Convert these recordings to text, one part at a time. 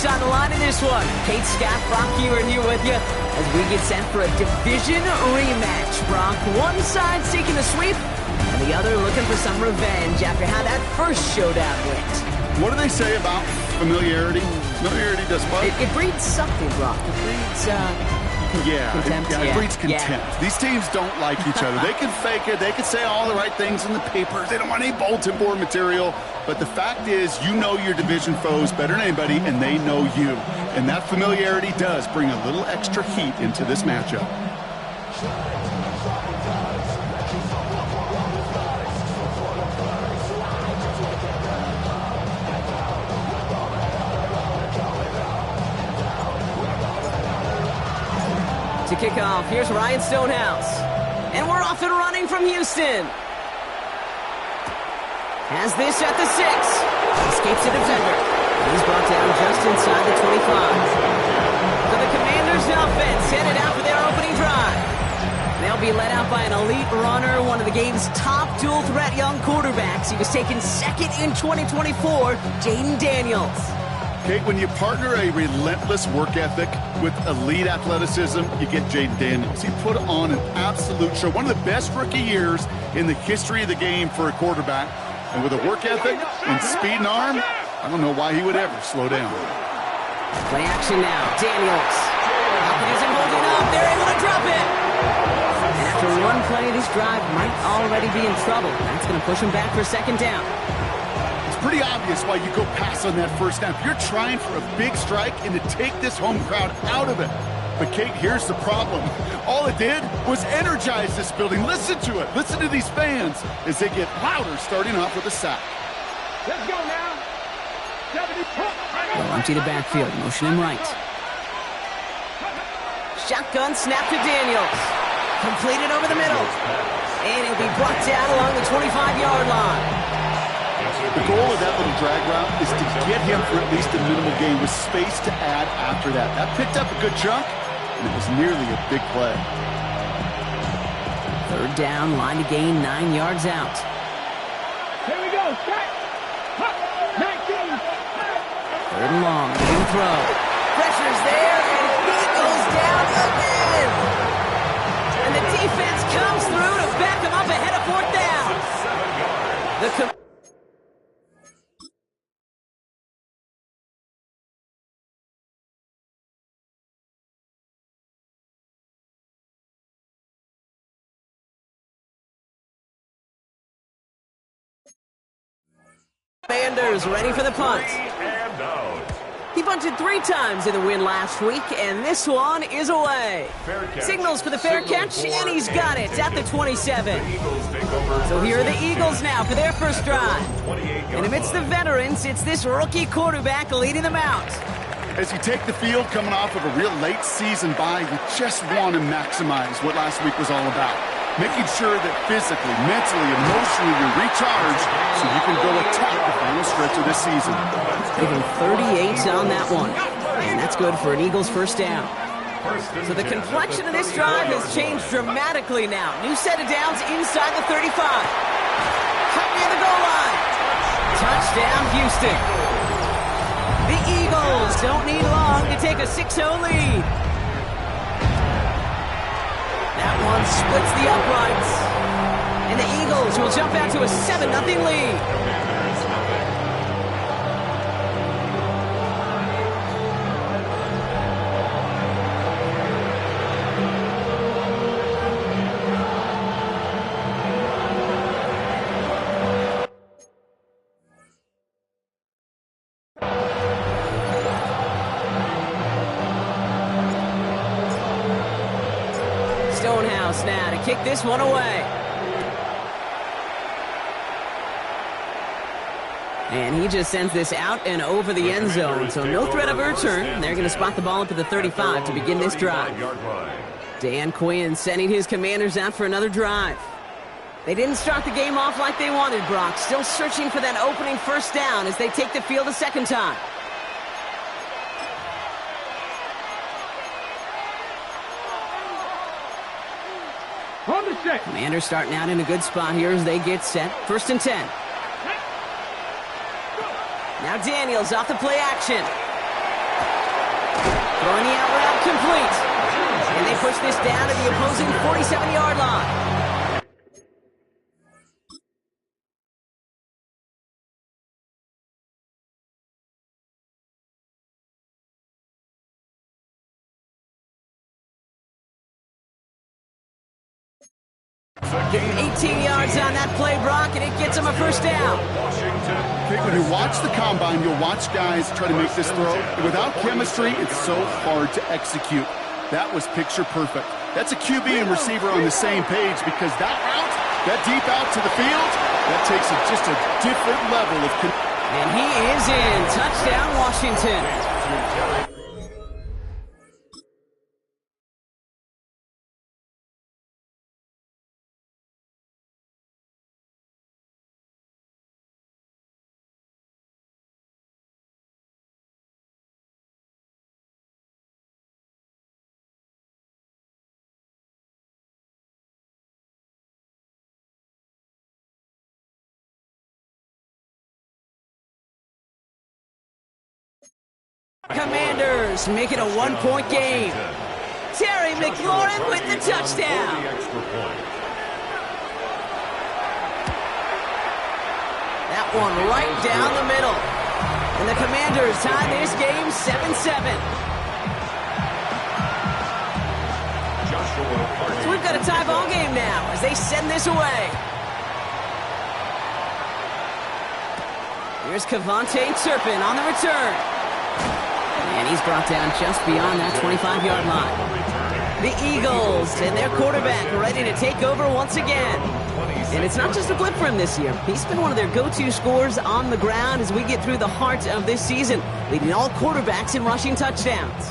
points on the line in this one. Kate, Scott, Brock, Ewan here with you as we get set for a division rematch. Brock, one side seeking a sweep, and the other looking for some revenge after how that first showdown went. What do they say about familiarity? Familiarity does what? It breeds something, Brock. It breeds, contempt. It breeds contempt. Yeah. These teams don't like each other. They can fake it. They can say all the right things in the papers. They don't want any bulletin board material. But the fact is, you know your division foes better than anybody, and they know you. And that familiarity does bring a little extra heat into this matchup. To kick off, here's Ryan Stonehouse. And we're off and running from Houston. Has this at the 6. Escapes the defender. He's brought down just inside the 25. So the Commanders' offense headed out for their opening drive. They'll be led out by an elite runner, one of the game's top dual-threat young quarterbacks. He was taken second in 2024, Jaden Daniels. Kate, when you partner a relentless work ethic with elite athleticism, you get Jaden Daniels. He put on an absolute show. One of the best rookie years in the history of the game for a quarterback. And with a work ethic and speed and arm, I don't know why he would ever slow down. Play action now. Daniels. Falcon isn't holding up. They're able to drop it. And after one play, this drive might already be in trouble. That's going to push him back for second down. Pretty obvious why you go pass on that first snap. You're trying for a big strike and to take this home crowd out of it. But, Kate, here's the problem. All it did was energize this building. Listen to it. Listen to these fans as they get louder starting off with a sack. Let's go now. They'll empty the backfield. Motion him right. Shotgun snap to Daniels. Completed over the middle. And he'll be brought down along the 25-yard line. The goal of that little drag route is to get him for at least a minimal gain with space to add after that. That picked up a good chunk, and it was nearly a big play. Third down, line to gain 9 yards out. Here we go. Set. 19. Third and long, new throw. Pressure's there, and he goes down again. And the defense comes through to back him up ahead of fourth down. Commanders ready for the punt. He punted 3 times in the win last week, and this one is away. Signals for the fair catch, and he's got it at the 27. So here are the Eagles now for their first drive. And amidst the veterans, it's this rookie quarterback leading them out. As you take the field coming off of a real late season bye, you just want to maximize what last week was all about. Making sure that physically, mentally, emotionally you're recharged so you can go attack the final stretch of this season. Taking 38 on that one. And that's good for an Eagles first down. So the complexion of this drive has changed dramatically now. New set of downs inside the 35. Cut near the goal line. Touchdown, Houston. The Eagles don't need long to take a 6-0 lead. That one splits the uprights. And the Eagles will jump out to a 7-0 lead. Stonehouse now to kick this one away. And he just sends this out and over the end zone, so no threat of a return. They're going to spot the ball up at the 35 to begin this drive. Dan Quinn sending his Commanders out for another drive. They didn't start the game off like they wanted, Brock. Still searching for that opening first down as they take the field a second time. Commanders starting out in a good spot here as they get set. 1st and 10. Now Daniels off the play action. Throwing the out route complete. And they push this down to the opposing 47-yard line. Getting 18 yards on that play, Brock, and it gets him a first down. Okay, when you watch the combine, you'll watch guys try to make this throw. Without chemistry, it's so hard to execute. That was picture perfect. That's a QB and receiver on the same page because that route, that deep out to the field, that takes it just a different level of... And he is in. Touchdown, Washington. Commanders make it a one-point game. Terry McLaurin with the touchdown. That one right down the middle. And the Commanders tie this game 7-7. So we've got a tie ball game now as they send this away. Here's Kevontae Turpin on the return. And he's brought down just beyond that 25-yard line. The Eagles and their quarterback ready to take over once again. And it's not just a blip for him this year. He's been one of their go-to scorers on the ground as we get through the heart of this season, leading all quarterbacks in rushing touchdowns.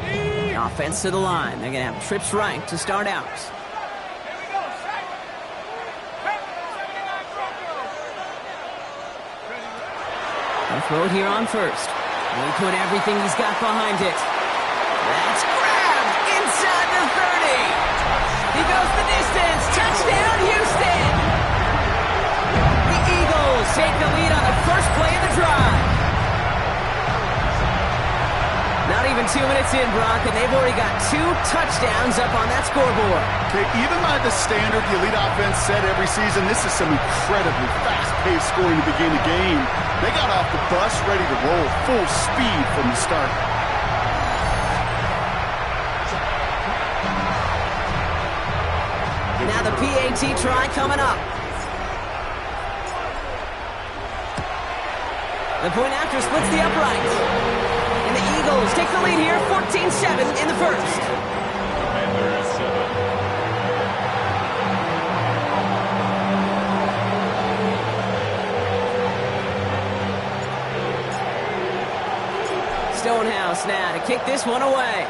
The offense to the line. They're going to have trips right to start out. They'll throw it here on first. And he put everything he's got behind it. That's grabbed inside the 30. He goes the distance. Touchdown, Houston. The Eagles take the lead on the first play of the drive. Not even 2 minutes in, Brock, and they've already got 2 touchdowns up on that scoreboard. Okay, even by the standard the elite offense set every season, this is some incredibly fast-paced scoring to begin a game. They got off the bus ready to roll full speed from the start. Now the PAT try coming up. The point after splits the upright. And the Eagles take the lead here, 14-7 in the first. Stonehouse now to kick this one away.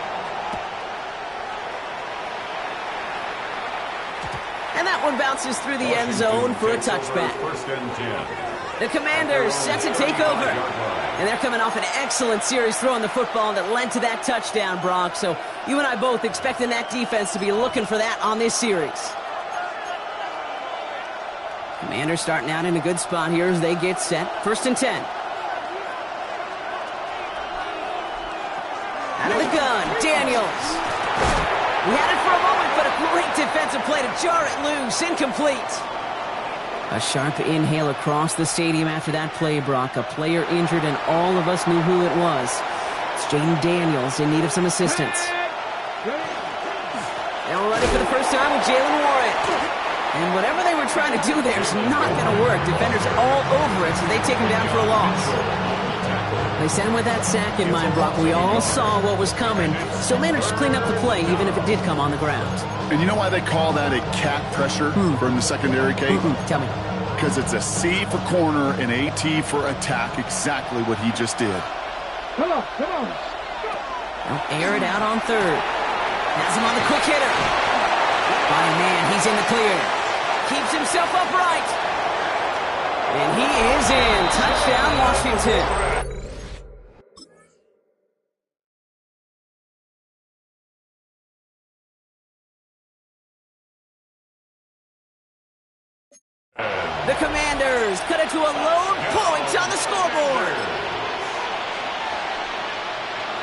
And that one bounces through the end zone for a touchback. The Commanders set to take over. And they're coming off an excellent series throwing the football that led to that touchdown, Brock. So you and I both expecting that defense to be looking for that on this series. Commanders starting out in a good spot here as they get set. 1st and 10. Out of the gun, Daniels. He had it for a moment, but a great defensive play to jar it loose. Incomplete. A sharp inhale across the stadium after that play, Brock. A player injured, and all of us knew who it was. It's Jaden Daniels in need of some assistance. They were ready for the first time with Jalen Warren. And whatever they were trying to do there is not going to work. Defenders all over it, so they take him down for a loss. They sent him with that sack in mind, Brock. We all saw what was coming. Still managed to clean up the play, even if it did come on the ground. And you know why they call that a cat pressure from the secondary, Kate? Tell me. Because it's a C for corner and AT for attack, exactly what he just did. Come on, come on. They'll air it out on 3rd. Has him on the quick hitter. By man, he's in the clear. Keeps himself upright. And he is in. Touchdown, Washington. The Commanders cut it to a lone point on the scoreboard.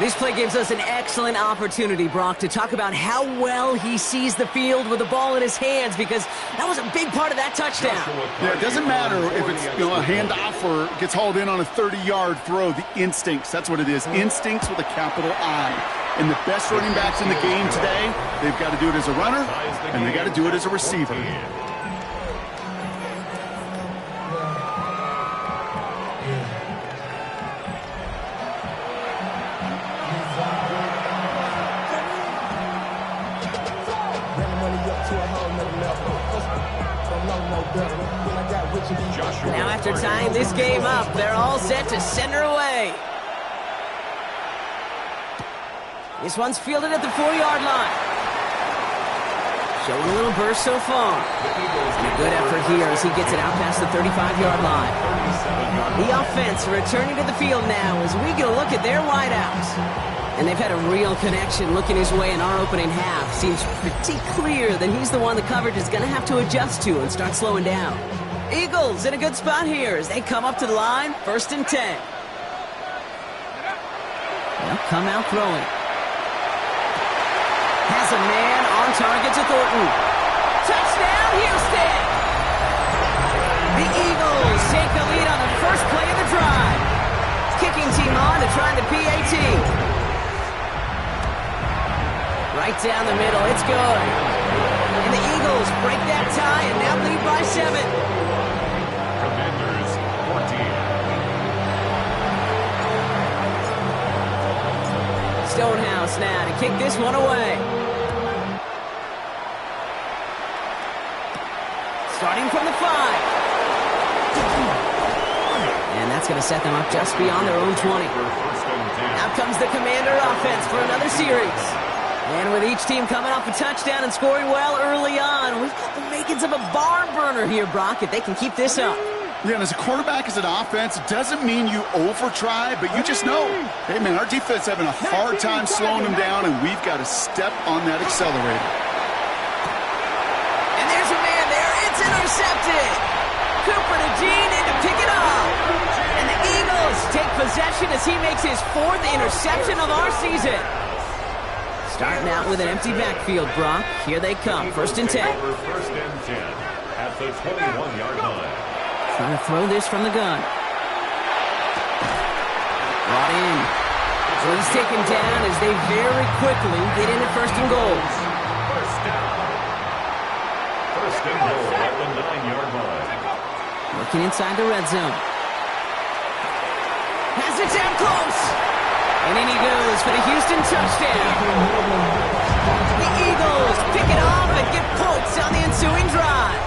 This play gives us an excellent opportunity, Brock, to talk about how well he sees the field with the ball in his hands, because that was a big part of that touchdown. Yeah, it doesn't matter if it's a handoff or gets hauled in on a 30-yard throw. The instincts, that's what it is. Instincts with a capital I. And the best running backs in the game today, they've got to do it as a runner, and they got to do it as a receiver. Now after tying this game up, they're all set to send her away. This one's fielded at the 4-yard line. Showing a little burst so far. And a good effort here as he gets it out past the 35-yard line. The offense returning to the field now as we get a look at their wideouts. And they've had a real connection looking his way in our opening half. Seems pretty clear that he's the one the coverage is going to have to adjust to and start slowing down. Eagles in a good spot here as they come up to the line, 1st and 10. They'll come out throwing. Has a man on target to Thornton. Touchdown, Houston! The Eagles take the lead on the first play of the drive. Kicking team on to try the PAT. Right down the middle, it's good. And the Eagles break that tie and now lead by 7. Commanders 14. Stonehouse now to kick this one away. Starting from the 5. And that's going to set them up just beyond their own 20. Now comes the Commander offense for another series. And with each team coming off a touchdown and scoring well early on, we've got the makings of a barn burner here, Brock, if they can keep this up. Yeah, and as a quarterback, as an offense, it doesn't mean you over-try, but you just know, hey, man, our defense having a hard time slowing them down, and we've got to step on that accelerator. And there's a man there. It's intercepted. Cooper to Jean in to pick it up. And the Eagles take possession as he makes his 4th interception of our season. Starting out with an empty backfield, Brock. Here they come, 1st and 10. 1st and 10 at the 21-yard line. Trying to throw this from the gun. Brought in. So he's taken down as they very quickly get into 1st and goal. First down. 1st and goal at the 9-yard line. Looking inside the red zone. Has it down close. And in he goes for the Houston touchdown. The Eagles pick it off and get points on the ensuing drive.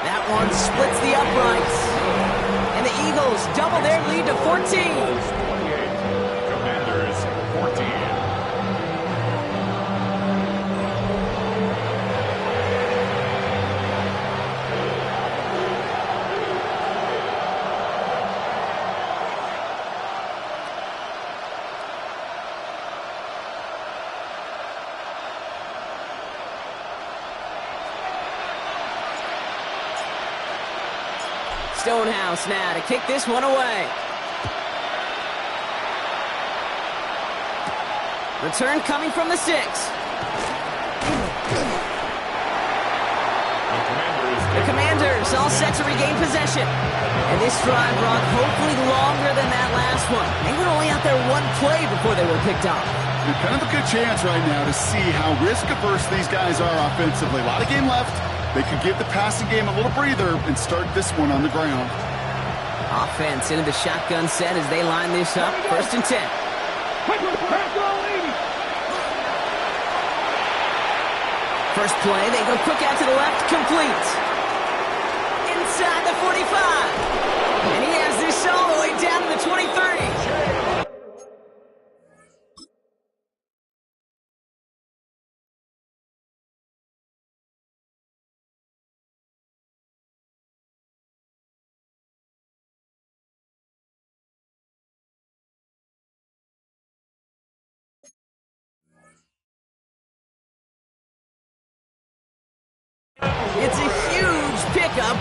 That one splits the uprights. And the Eagles double their lead to 14. 28. Commanders 14. Stonehouse now to kick this one away. Return coming from the 6. The Commanders all set to regain possession. And this drive, Brock, hopefully longer than that last one. They were only out there one play before they were picked off. Kind of a good chance right now to see how risk-averse these guys are offensively. A lot of game left. They could give the passing game a little breather and start this one on the ground. Offense into the shotgun set as they line this up. 1st and 10. First play, they go quick out to the left, complete. Inside the 45. And he has this all the way down to the 20-30.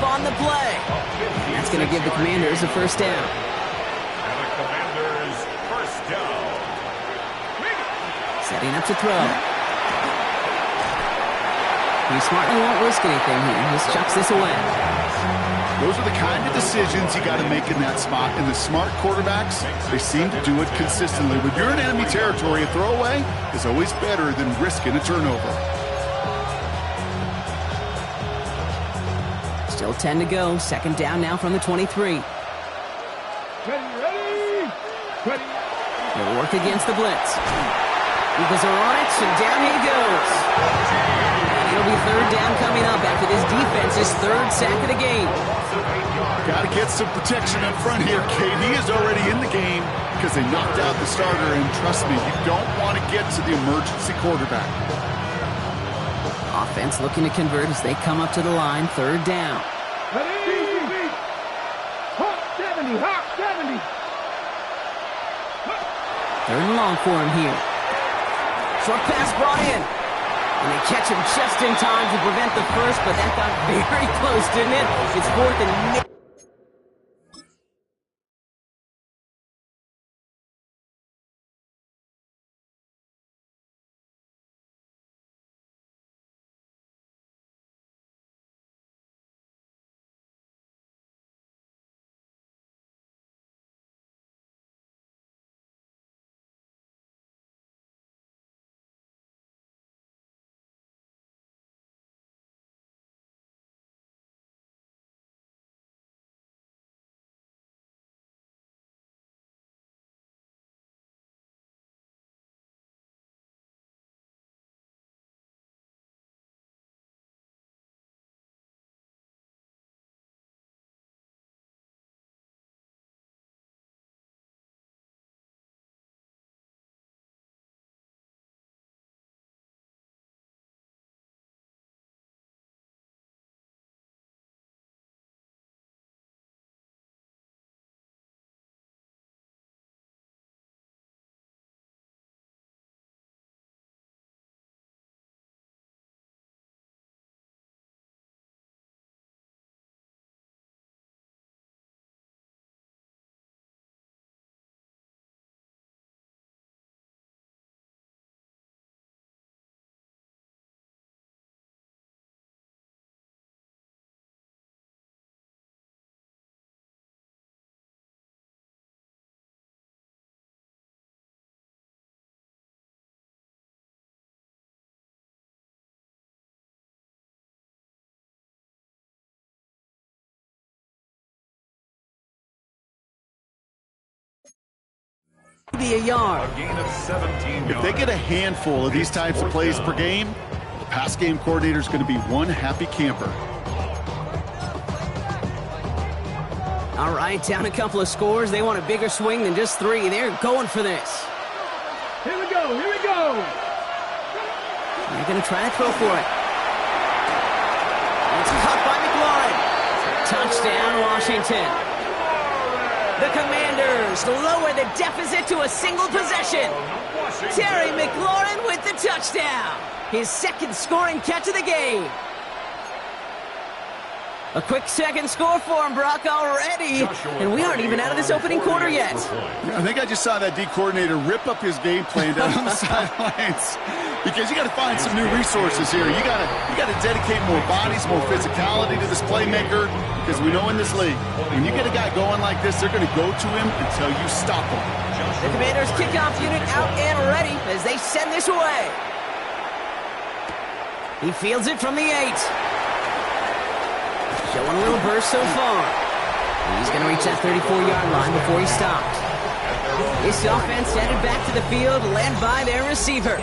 on the play. And that's going to give the Commanders a first down. And the Commanders first down. Setting up to throw. He smartly won't risk anything here. Just chucks this away. Those are the kind of decisions you got to make in that spot. And the smart quarterbacks, they seem to do it consistently. When you're in enemy territory, a throwaway is always better than risking a turnover. Still 10 to go. Second down now from the 23. Ready. He'll work against the blitz. Eagles are on it, and down he goes. And it'll be third down coming up after this defense's third sack of the game. Got to get some protection up front here, Kate. He is already in the game because they knocked out the starter, and trust me, you don't want to get to the emergency quarterback. Offense looking to convert as they come up to the line, third down. Ready. Hot 70. Third and long for him here. Short pass brought in. And they catch him just in time to prevent the first, but that got very close, didn't it? It's fourth and... be a yard. A gain of 17 yards. If they get a handful of these types of plays per game, the pass game coordinator is going to be one happy camper. All right, down a couple of scores. They want a bigger swing than just three. They're going for this. Here we go. They're going to try to throw for it. It's caught by McLaurin. Touchdown, Washington. The Commanders lower the deficit to a single possession. Terry McLaurin with the touchdown. His second scoring catch of the game. A quick second score for him, Brock, already. And we aren't even out of this opening quarter yet. I think I just saw that D coordinator rip up his game plan down on the sidelines. Because you got to find some new resources here. You got to dedicate more bodies, more physicality to this playmaker. Because we know in this league, when you get a guy going like this, they're going to go to him until you stop him. The Commanders' kickoff unit out and ready as they send this away. He fields it from the 8. Showing a little burst so far. He's going to reach that 34-yard line before he stops. This offense headed back to the field, led by their receiver.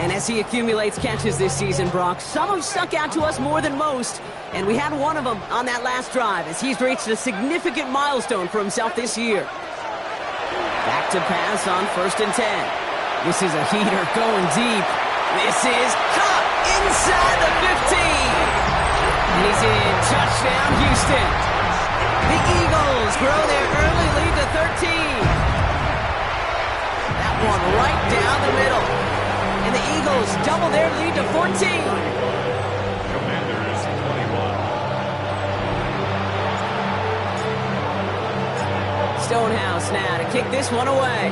And as he accumulates catches this season, Brock, some have stuck out to us more than most. And we had one of them on that last drive as he's reached a significant milestone for himself this year. Back to pass on 1st and 10. This is a heater going deep. This is caught inside the 15. And he's in. Touchdown, Houston. The Eagles grow their early lead to 13. That one right down the middle. And the Eagles double their lead to 14. Commanders 21. Stonehouse now to kick this one away.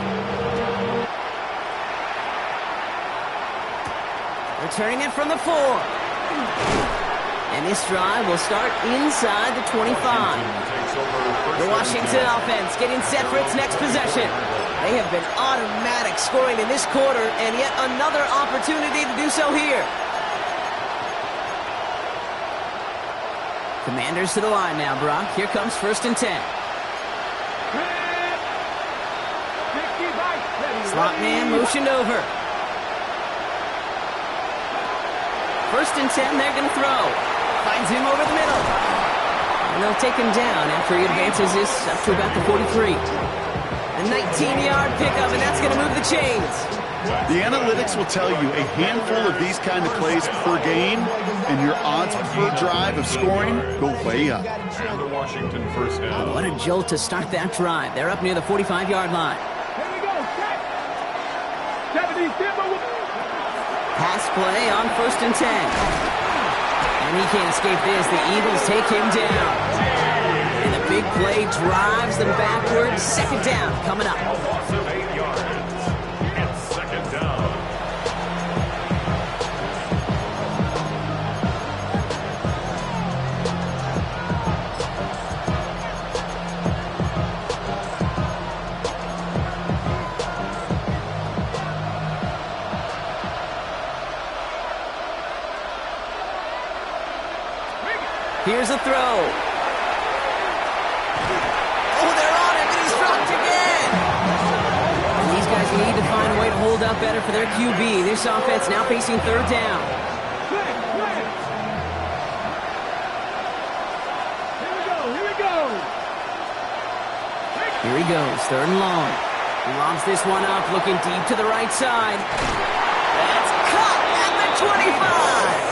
Returning it from the 4. And this drive will start inside the 25. The Washington offense getting set for its next possession. They have been automatic scoring in this quarter, and yet another opportunity to do so here. Commanders to the line now, Brock. Here comes 1st and 10. Slot man motioned over. 1st and 10, they're going to throw. Finds him over the middle. And they'll take him down after he advances this up to about the 43. A 19-yard pickup, and that's going to move the chains. The analytics will tell you a handful of these kind of plays per game, and your odds per drive of scoring go way up. And the Washington 1st down. What a jolt to start that drive. They're up near the 45-yard line. Here we go. Set. Pass play on 1st and 10. And he can't escape this. The Eagles take him down. And the big play drives them backwards. 2nd down coming up. A loss of 8 yards. It's 2nd down. Here's a throw. Oh, they're on him, and he's dropped again. And these guys need to find a way to hold up better for their QB. This offense now facing 3rd down. Here he goes, 3rd and long. He lobs this one up, looking deep to the right side. That's caught at the 25.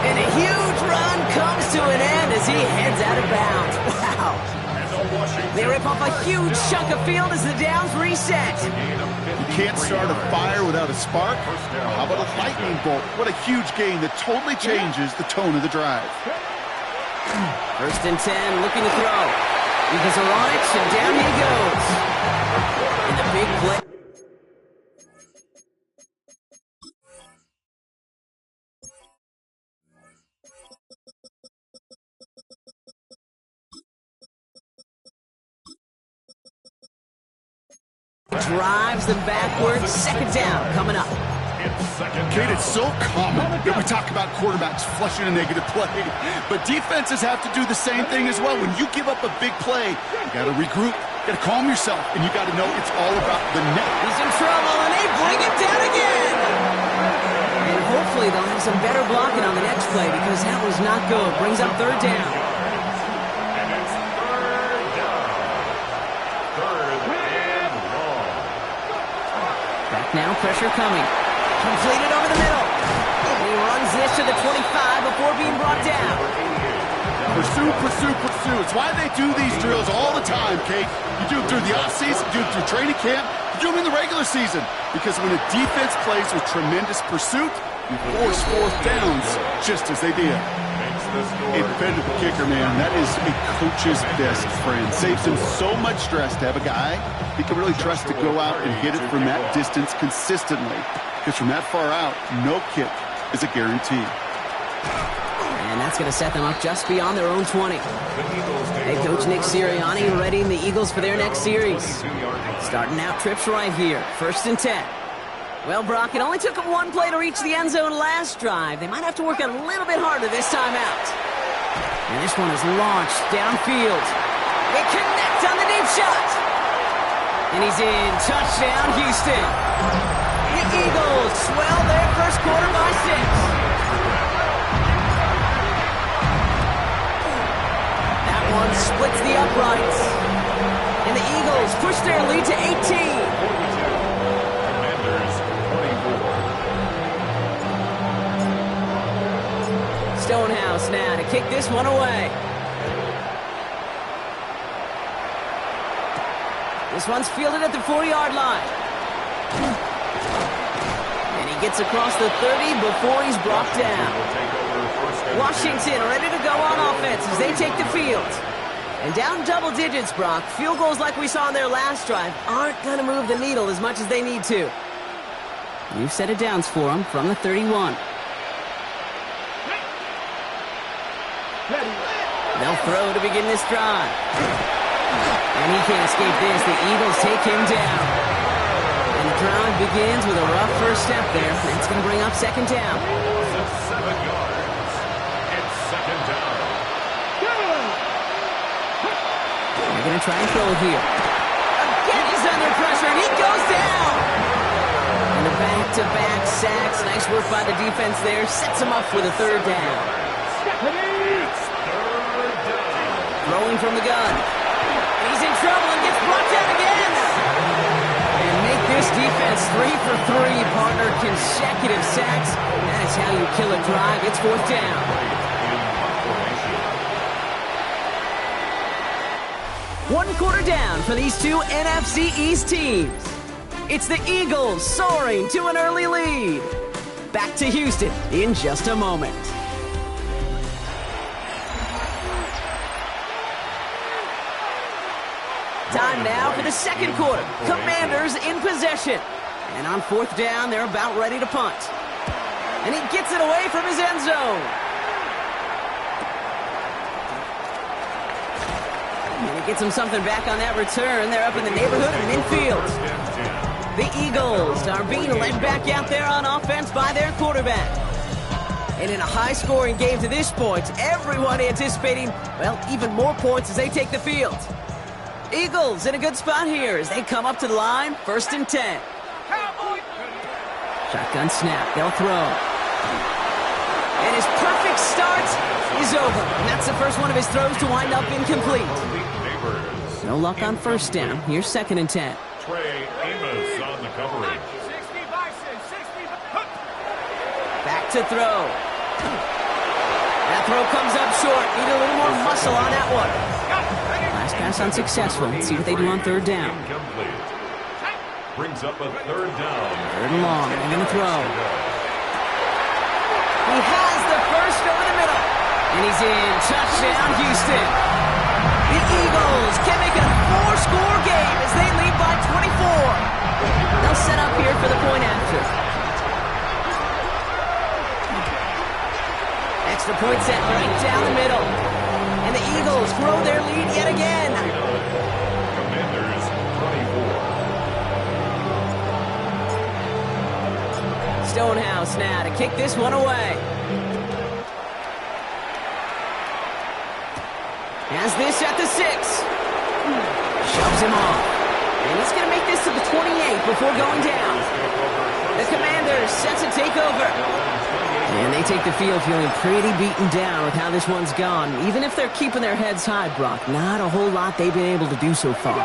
And a huge run comes to an end as he heads out of bounds. Wow. They rip off a huge chunk of field as the downs reset. You can't start a fire without a spark. How about a lightning bolt? What a huge gain that totally changes the tone of the drive. 1st and 10, looking to throw. Eagles are on it, and down he goes. And the big play. Drives them backwards. 2nd down coming up. Kate, it's so common that we talk about quarterbacks flushing a negative play, but defenses have to do the same thing as well. When you give up a big play, you got to regroup, you got to calm yourself, and you got to know it's all about the net. He's in trouble, and they bring him down again. And hopefully they'll have some better blocking on the next play because that was not good. Brings up 3rd down. And it's 3rd down. 3rd and long. Back now, pressure coming. Completed over the middle. And he runs this to the 25 before being brought down. Pursue, pursue, pursue. It's why they do these drills all the time, Kate. You do it through the offseason, you do it through training camp, you do them in the regular season. Because when a defense plays with tremendous pursuit, you force 4th downs just as they did. A defender, the kicker, man, that is a coach's best friend. Saves him so much stress to have a guy he can really trust to go out and hit it from that distance consistently. Because from that far out, no kick is a guarantee. And that's going to set them up just beyond their own 20. Head coach Nick Sirianni readying the Eagles for their next series. Starting out trips right here. 1st and 10. Well, Brock, it only took them 1 play to reach the end zone last drive. They might have to work a little bit harder this time out. And this one is launched downfield. They connect on the deep shot. And he's in. Touchdown, Houston. The Eagles swell their first quarter by 6. That one splits the uprights. And the Eagles push their lead to 18. Stonehouse now to kick this one away. This one's fielded at the 4-yard line. And he gets across the 30 before he's brought down. Washington ready to go on offense as they take the field. And down double digits, Brock. Field goals like we saw on their last drive aren't going to move the needle as much as they need to. New set of downs for them from the 31. They'll throw to begin this drive. And he can't escape this. The Eagles take him down. And the drive begins with a rough first step there. That's going to bring up second down. 7 yards. It's second down. They're going to try and throw it here. Again, he's under pressure, and he goes down. And the back-to-back sacks. Nice work by the defense there. Sets him up for the third down. Throwing from the gun. And he's in trouble and gets brought down again. And make this defense 3 for 3, partner. Consecutive sacks. That is how you kill a drive. It's fourth down. 1 quarter down for these two NFC East teams. It's the Eagles soaring to an early lead. Back to Houston in just a moment. Time now for the second quarter. Commanders in possession. And on fourth down, they're about ready to punt. And he gets it away from his end zone. And he gets him something back on that return. They're up in the neighborhood of midfield. The Eagles are being led back out there on offense by their quarterback. And in a high-scoring game to this point, everyone anticipating, well, even more points as they take the field. Eagles in a good spot here as they come up to the line, 1st and 10. Shotgun snap, they'll throw. And his perfect start is over. And that's the first one of his throws to wind up incomplete. No luck on first down. Here's 2nd and 10. Trey Amos on the coverage. Back to throw. That throw comes up short. Need a little more muscle on that one. Last pass unsuccessful. Let's see what they do on third down. Incomplete. Brings up a third down. Third and long. They're going to throw. He has the first over the middle. And he's in. Touchdown, Houston. The Eagles can make it a 4-score game as they lead by 24. They'll set up here for the point after. Extra point set right down the middle. And the Eagles grow their lead yet again. Commanders 24. Stonehouse now to kick this one away. Has this at the 6. Shoves him off. And he's going to make this to the 28 before going down. The Commanders set to take over. And they take the field feeling pretty beaten down with how this one's gone. Even if they're keeping their heads high, Brock, not a whole lot they've been able to do so far.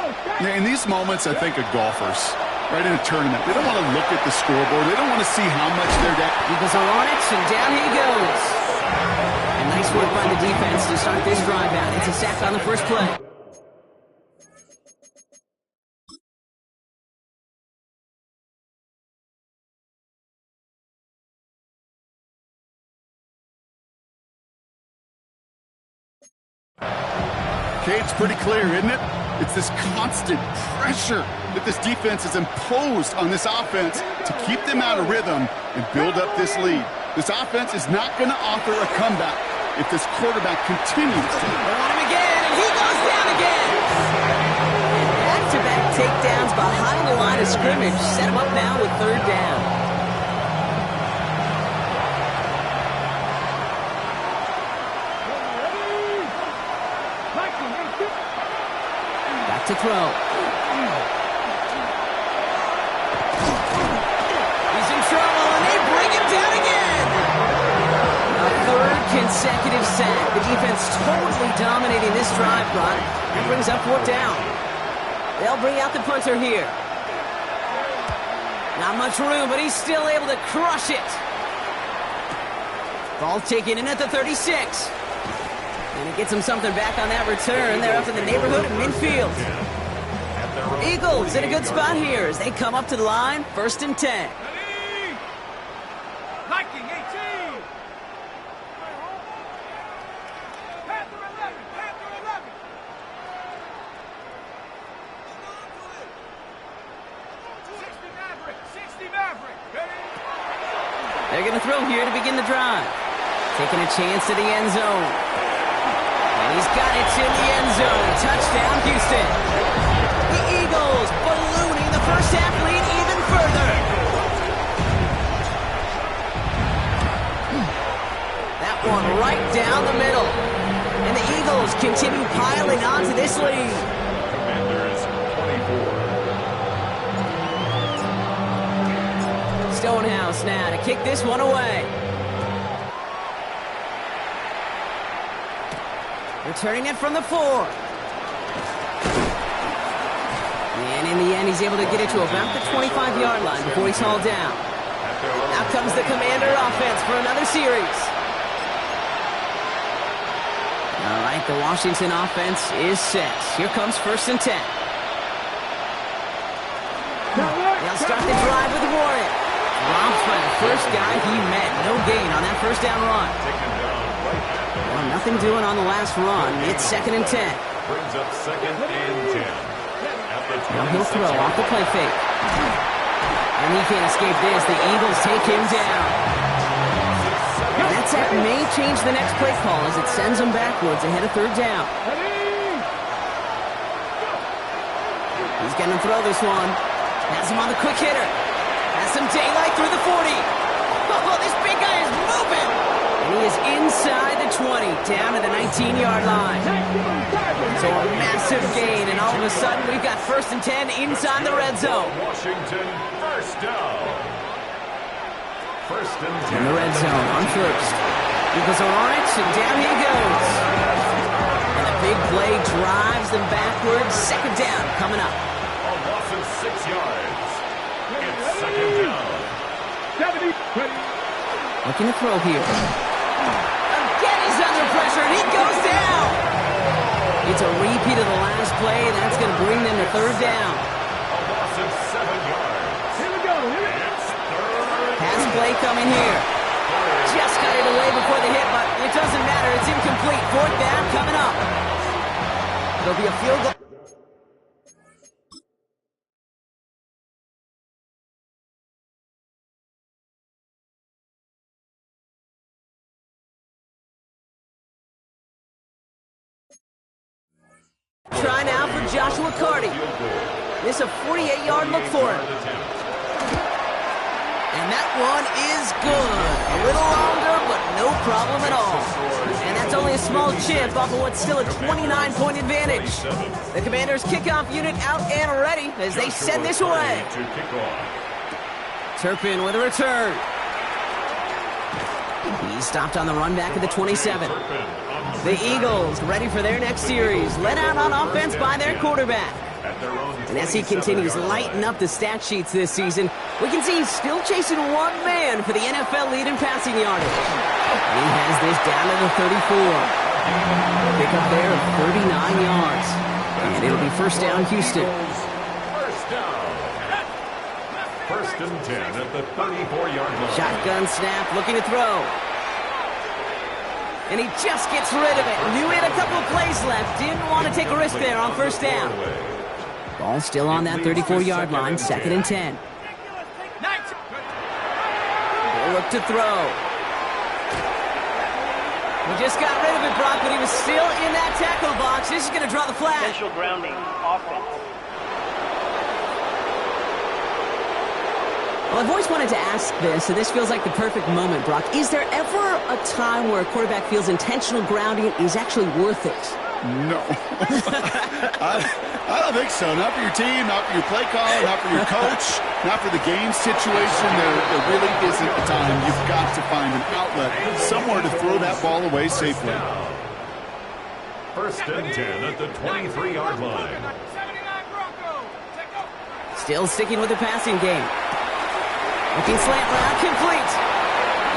Yeah, in these moments, I think of golfers, right in a tournament. They don't want to look at the scoreboard. They don't want to see how much they're down. Eagles are on it, and down he goes. And nice work by the defense to start this drive out. It's a sack on the first play. Okay, it's pretty clear, isn't it? It's this constant pressure that this defense has imposed on this offense to keep them out of rhythm and build up this lead. This offense is not going to offer a comeback if this quarterback continues to. They want him again, and he goes down again. And back-to-back takedowns behind the line of scrimmage set him up now with third down. To throw. He's in trouble, and they bring him down again. A third consecutive sack. The defense totally dominating this drive, Brock. That brings up fourth down. They'll bring out the punter here. Not much room, but he's still able to crush it. Ball taken in at the 36. And it gets him something back on that return. They're up in the neighborhood of midfield. Eagles in a good spot here as they come up to the line, 1st and 10. They're going to throw here to begin the drive. Taking a chance to the end zone. And he's got it to the end zone. Touchdown, Houston. The Eagles ballooning the first half lead even further. That one right down the middle. And the Eagles continue piling on to this lead. Commanders 24. Stonehouse now to kick this one away. Returning it from the 4. And in the end, he's able to get it to about the 25-yard line before he's hauled down. Out comes the Commander offense for another series. All right, the Washington offense is set. Here comes 1st and 10. They'll start the drive with Warren. Dropped by the first guy he met. No gain on that first down run. Well, nothing doing on the last run. It's 2nd and 10. Brings up 2nd and 10. Now he'll throw off the play fake. And he can't escape this. The Eagles take him down. And that sack may change the next play call as it sends him backwards ahead of 3rd down. He's going to throw this one. Has him on the quick hitter. Has some daylight through the 40. Oh, this big guy is moving. And he is inside the 20, down to the 19-yard line. So a massive gain, and all of a sudden we've got 1st and 10 inside the red zone. Washington, first down. 1st and 10. In the red zone on 1st. Eagles are on it, and down he goes. And the big play drives them backwards. 2nd down coming up. A loss of 6 yards. It's 2nd down. 70. Looking to throw here. Again, he's under pressure, and he goes down. It's a repeat of the last play, and that's going to bring them to 3rd down. A loss of 7 yards. Here we go. It's 3rd. Pass play coming here. Just got it away before the hit, but it doesn't matter. It's incomplete. 4th down coming up. There'll be a field goal. Try now for Joshua Carty. This is a 48-yard look for him. And that one is good. A little longer, but no problem at all. And that's only a small chip off of what's still a 29-point advantage. The Commanders' kickoff unit out and ready as they send this away. Turpin with a return. He stopped on the run back at the 27. The Eagles ready for their next series, led out on offense by their quarterback. And as he continues lighting up the stat sheets this season, we can see he's still chasing one man for the NFL lead in passing yardage. And he has this down to the 34. Pick up there of 39 yards. And it'll be 1st down, Houston. 1st down. 1st and 10 at the 34-yard line. Shotgun snap, looking to throw. And he just gets rid of it. Knew he had a couple of plays left. Didn't want to take a risk there on 1st down. Ball still on that 34-yard line, 2nd and 10. They'll look to throw. He just got rid of it, Brock, but he was still in that tackle box. This is going to draw the flag. Potential grounding offense. Well, I've always wanted to ask this, and this feels like the perfect moment, Brock. Is there ever a time where a quarterback feels intentional grounding is actually worth it? No. I don't think so. Not for your team, not for your play call, not for your coach, not for the game situation. There really isn't a time. You've got to find an outlet, somewhere to throw that ball away safely. 1st and 10 at the 23-yard line. Still sticking with the passing game. Looking slant route, complete.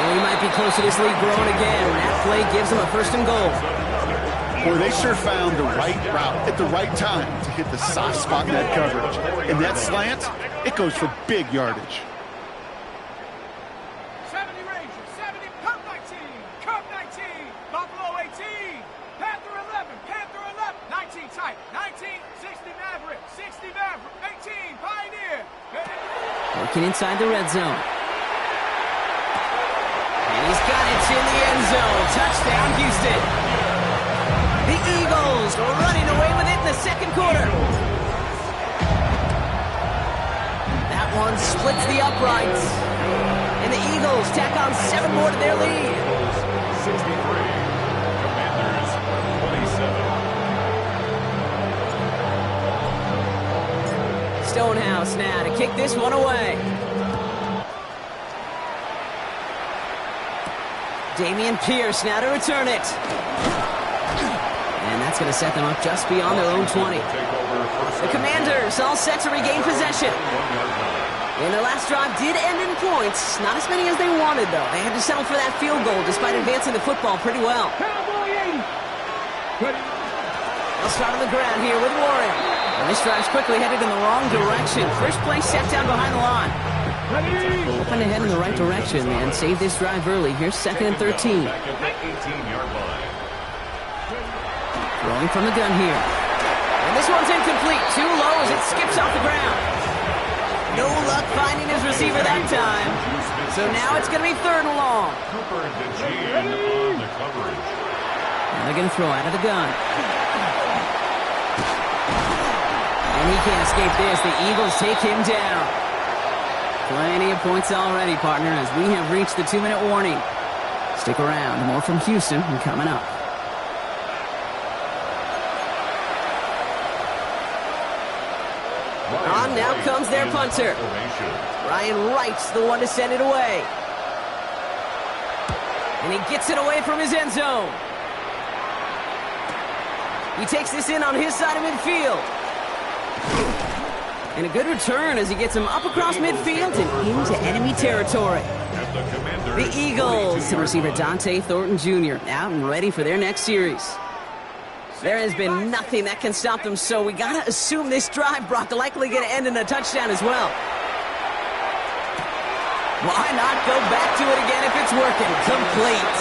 And he might be close to this lead growing again. That play gives him a 1st and goal. Boy, they sure found the right route at the right time to hit the soft spot in that coverage. And that slant, it goes for big yardage. 70 Rangers, 70, Cub 19, Cub 19, Buffalo 18, Panther 11, Panther 11, 19 tight, 19, 60 Maverick, 18, Pioneer. Working inside the red zone. second quarter. That one splits the uprights. And the Eagles tack on 7 more to their lead. 63. Commanders 27. Stonehouse now to kick this one away. Damian Pierce now to return it. And that's going to set them up just beyond their own 20. The Commanders all set to regain possession. And their last drive did end in points. Not as many as they wanted, though. They had to settle for that field goal despite advancing the football pretty well. They'll start on the ground here with Warren. And this drive's quickly headed in the wrong direction. First play set down behind the line. Hoping to head in the right direction and save this drive early. Here's 2nd and 13. Back at the 18-yard line. Throwing from the gun here. And this one's incomplete. Too low as it skips off the ground. No luck finding his receiver that time. So now it's going to be 3rd and long. Cooper DeGean on the coverage. And they're going to throw out of the gun. And he can't escape this. The Eagles take him down. Plenty of points already, partner, as we have reached the 2-minute warning. Stick around. More from Houston and coming up. On now comes their punter. Ryan Wright's the one to send it away. And he gets it away from his end zone. He takes this in on his side of midfield. And a good return as he gets him up across midfield and into enemy territory. The Eagles, and receiver Dante Thornton Jr. out and ready for their next series. There has been nothing that can stop them, so we got to assume this drive, Brock, likely going to end in a touchdown as well. Why not go back to it again if it's working? Complete.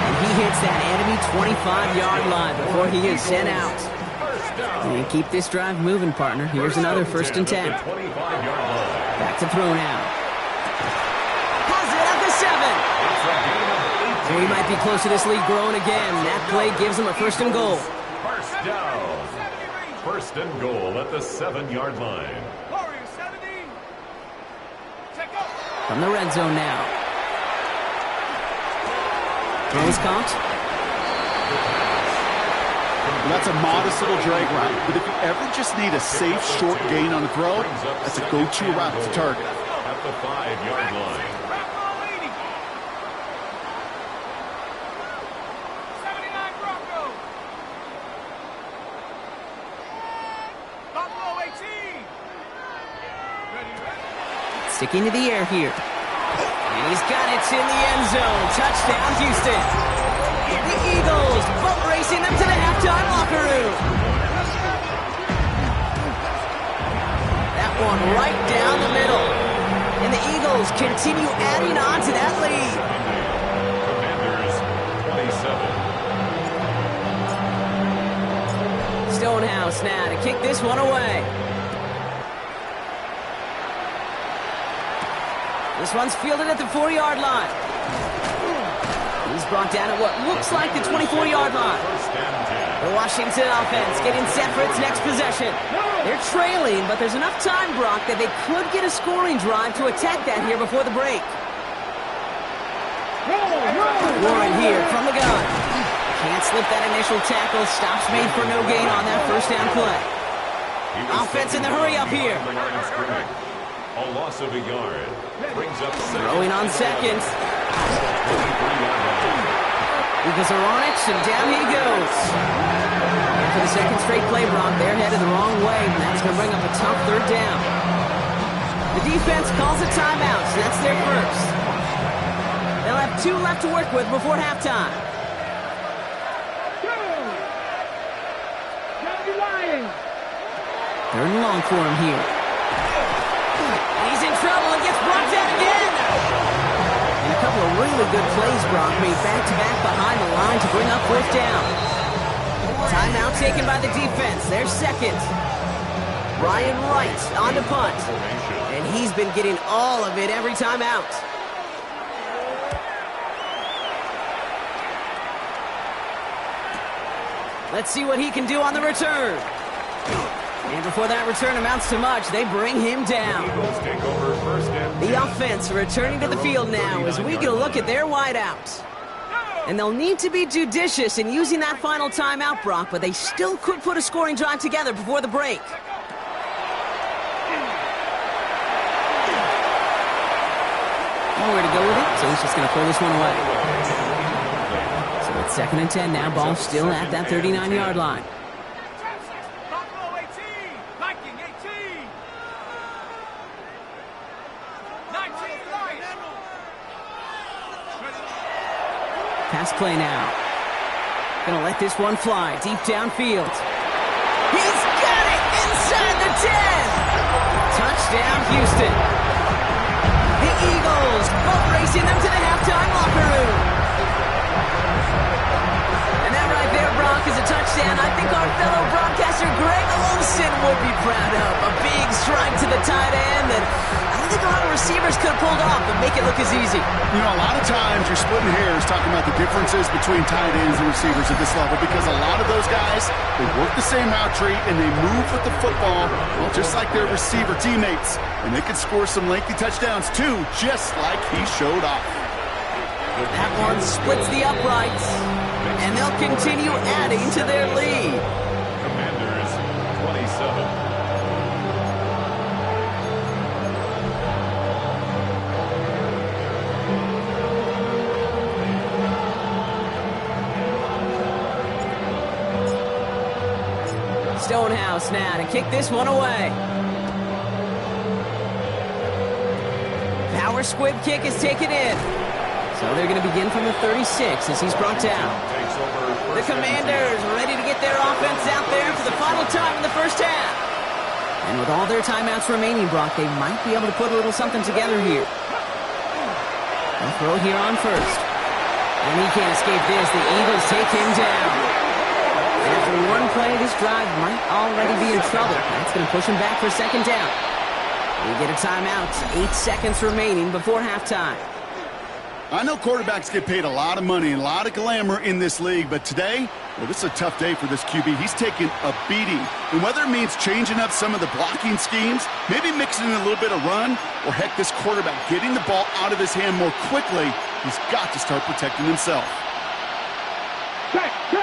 And he hits that enemy 25-yard line before he is sent out. And keep this drive moving, partner. Here's another 1st and 10. Back to throw now. Has it at the 7. So he might be close to this lead growing again. That play gives him a 1st and goal. First down. 1st and goal at the 7-yard line. From the red zone now. Throws caught. That's a modest little drag route, but if you ever just need a safe, short gain on a throw, that's a go-to route to target. At the 5-yard line. 79 Broncos. Buffalo 18. Ready. Sticking to the air here. And he's got it in the end zone. Touchdown, Houston. The Eagles boat racing them to the halftime locker room. That one right down the middle. And the Eagles continue adding on to that lead. Commanders 27. Stonehouse now to kick this one away. This one's fielded at the 4-yard line. He's brought down at what looks like the 24-yard line. The Washington offense getting set for its next possession. They're trailing, but there's enough time, Brock, that they could get a scoring drive to attack that here before the break. Warren here from the gun. Can't slip that initial tackle. Stops made for no gain on that 1st down play. Offense in the hurry up here. A loss of a yard. Brings up throwing on 2nd. Eagles are on it, and down he goes. And for the 2nd straight play, Brock, they're headed the wrong way, and that's going to bring up a tough 3rd down. The defense calls a timeout, so that's their 1st. They'll have 2 left to work with before halftime. 3rd and long for him here. He's in trouble and gets brought down again. And a couple of really good plays, Brock, made back-to-back behind the line to bring up 4th down. Timeout taken by the defense. Their 2nd. Ryan Wright on to punt. And he's been getting all of it every time out. Let's see what he can do on the return. And before that return amounts to much, they bring him down. Eagles take over first and The offense returning to the field now as we get a look at their wideouts. And they'll need to be judicious in using that final timeout, Brock, but they still could put a scoring drive together before the break. Nowhere to go with it, so he's just going to throw this one away. So it's 2nd and 10 now, ball still at that 39-yard line. Buffalo 18, Viking 18. 19 Lions. Pass play now. Gonna let this one fly deep downfield. He's got it inside the 10. Touchdown, Houston. The Eagles boat racing them to the halftime locker room. And that right there, Brock, is a touchdown I think our fellow broadcaster Greg Olsen would be proud of. A big strike to the tight end that I don't think a lot of receivers could have pulled off, but make it look as easy. You know, a lot of times you're splitting hairs talking about the differences between tight ends and receivers at this level because a lot of those guys, they work the same route tree and they move with the football, well, just like their receiver teammates. And they can score some lengthy touchdowns too, just like he showed off. That one splits the uprights, and they'll continue adding to their lead. Commanders 27. Stonehouse now to kick this one away. Power squib kick is taken in. So they're going to begin from the 36 as he's brought down. Takes over The first and Commanders ready to get their offense out there for the final time in the first half. And with all their timeouts remaining, Brock, they might be able to put a little something together here. They'll throw it here on first. And he can't escape this. The Eagles take him down. And after one play, this drive might already be in trouble. That's going to push him back for second down. We get a timeout. 8 seconds remaining before halftime. I know quarterbacks get paid a lot of money and a lot of glamour in this league, but today, well, this is a tough day for this QB. He's taking a beating. And whether it means changing up some of the blocking schemes, maybe mixing in a little bit of run, or heck, this quarterback getting the ball out of his hand more quickly, he's got to start protecting himself.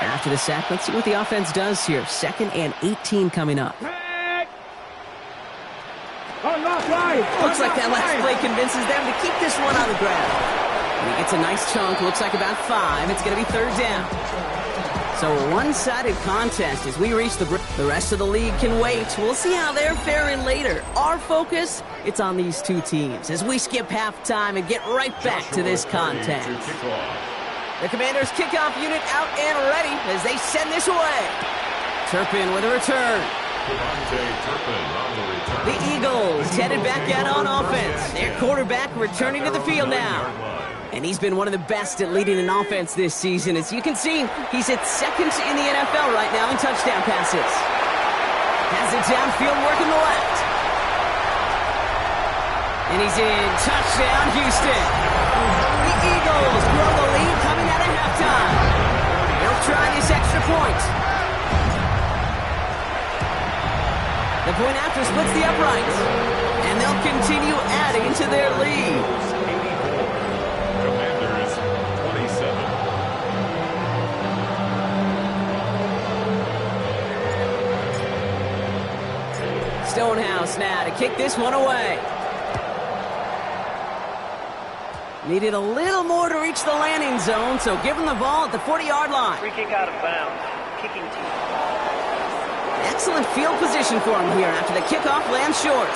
After the sack, let's see what the offense does here. 2nd and 18 coming up. Looks like that last play convinces them to keep this one on the ground. And he gets a nice chunk, looks like about 5. It's going to be third down. So a one-sided contest as we reach the break. The rest of the league can wait. We'll see how they're faring later. Our focus, it's on these two teams as we skip halftime and get right back to this contest. The Commanders' kickoff unit out and ready as they send this away. Turpin with a return. The Eagles headed back out on offense. Their quarterback returning to the field now. And he's been one of the best at leading an offense this season. As you can see, he's at 2nd in the NFL right now in touchdown passes. Has it downfield working the left. And he's in. Touchdown, Houston. The Eagles grow the lead coming out of halftime. They'll try this extra point. The point after splits the uprights. And they'll continue adding to their lead. Commanders 27. Stonehouse now to kick this one away. Needed a little more to reach the landing zone, so give him the ball at the 40-yard line. Free kick out of bounds. Kicking team. Excellent field position for him here after the kickoff lands short.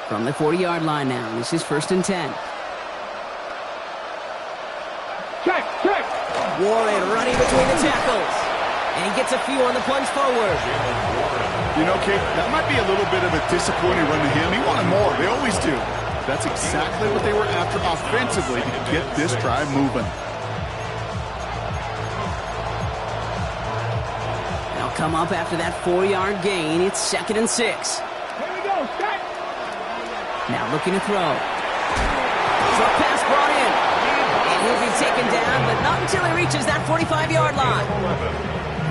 From the 40-yard line now, this is 1st and 10. Check. Warren running between the tackles. And he gets a few on the plunge forward. You know, Kate, that might be a little bit of a disappointing run to him. He wanted more. They always do. That's exactly what they were after offensively to get this drive moving. They'll come up after that 4-yard gain. It's 2nd and 6. Here we go. Set. Now looking to throw. Short pass brought in. And He'll be taken down, but not until he reaches that 45-yard line.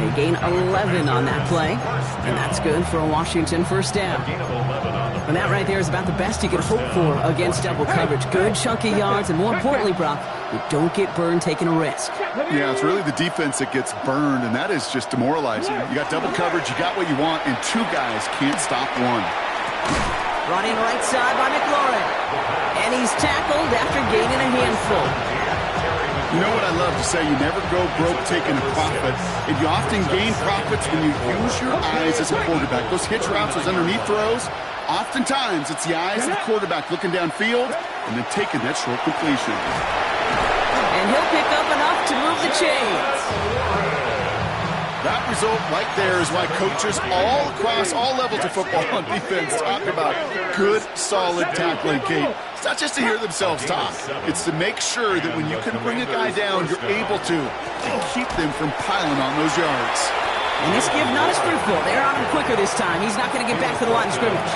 They gain 11 on that play, and that's good for a Washington first down. And that right there is about the best you can hope for against double coverage. Good chunky yards, and more importantly, Brock, you don't get burned taking a risk. Yeah, it's really the defense that gets burned, and that is just demoralizing. You got double coverage, you got what you want, and two guys can't stop one. Brought in right side by McLaurin. And he's tackled after gaining a handful. You know what I love to say? You never go broke taking a profit, and you often gain profits when you use your eyes as a quarterback. Those hitch routes, those underneath throws, oftentimes it's the eyes of the quarterback looking downfield and then taking that short completion. And he'll pick up enough to move the chains. That result right there is why coaches all across all levels of football on defense talk about good, solid tackling, Kate. It's not just to hear themselves talk. It's to make sure that when you can bring a guy down, you're able to keep them from piling on those yards. And this give not as fruitful. They're on him quicker this time. He's not going to get back to the line of scrimmage.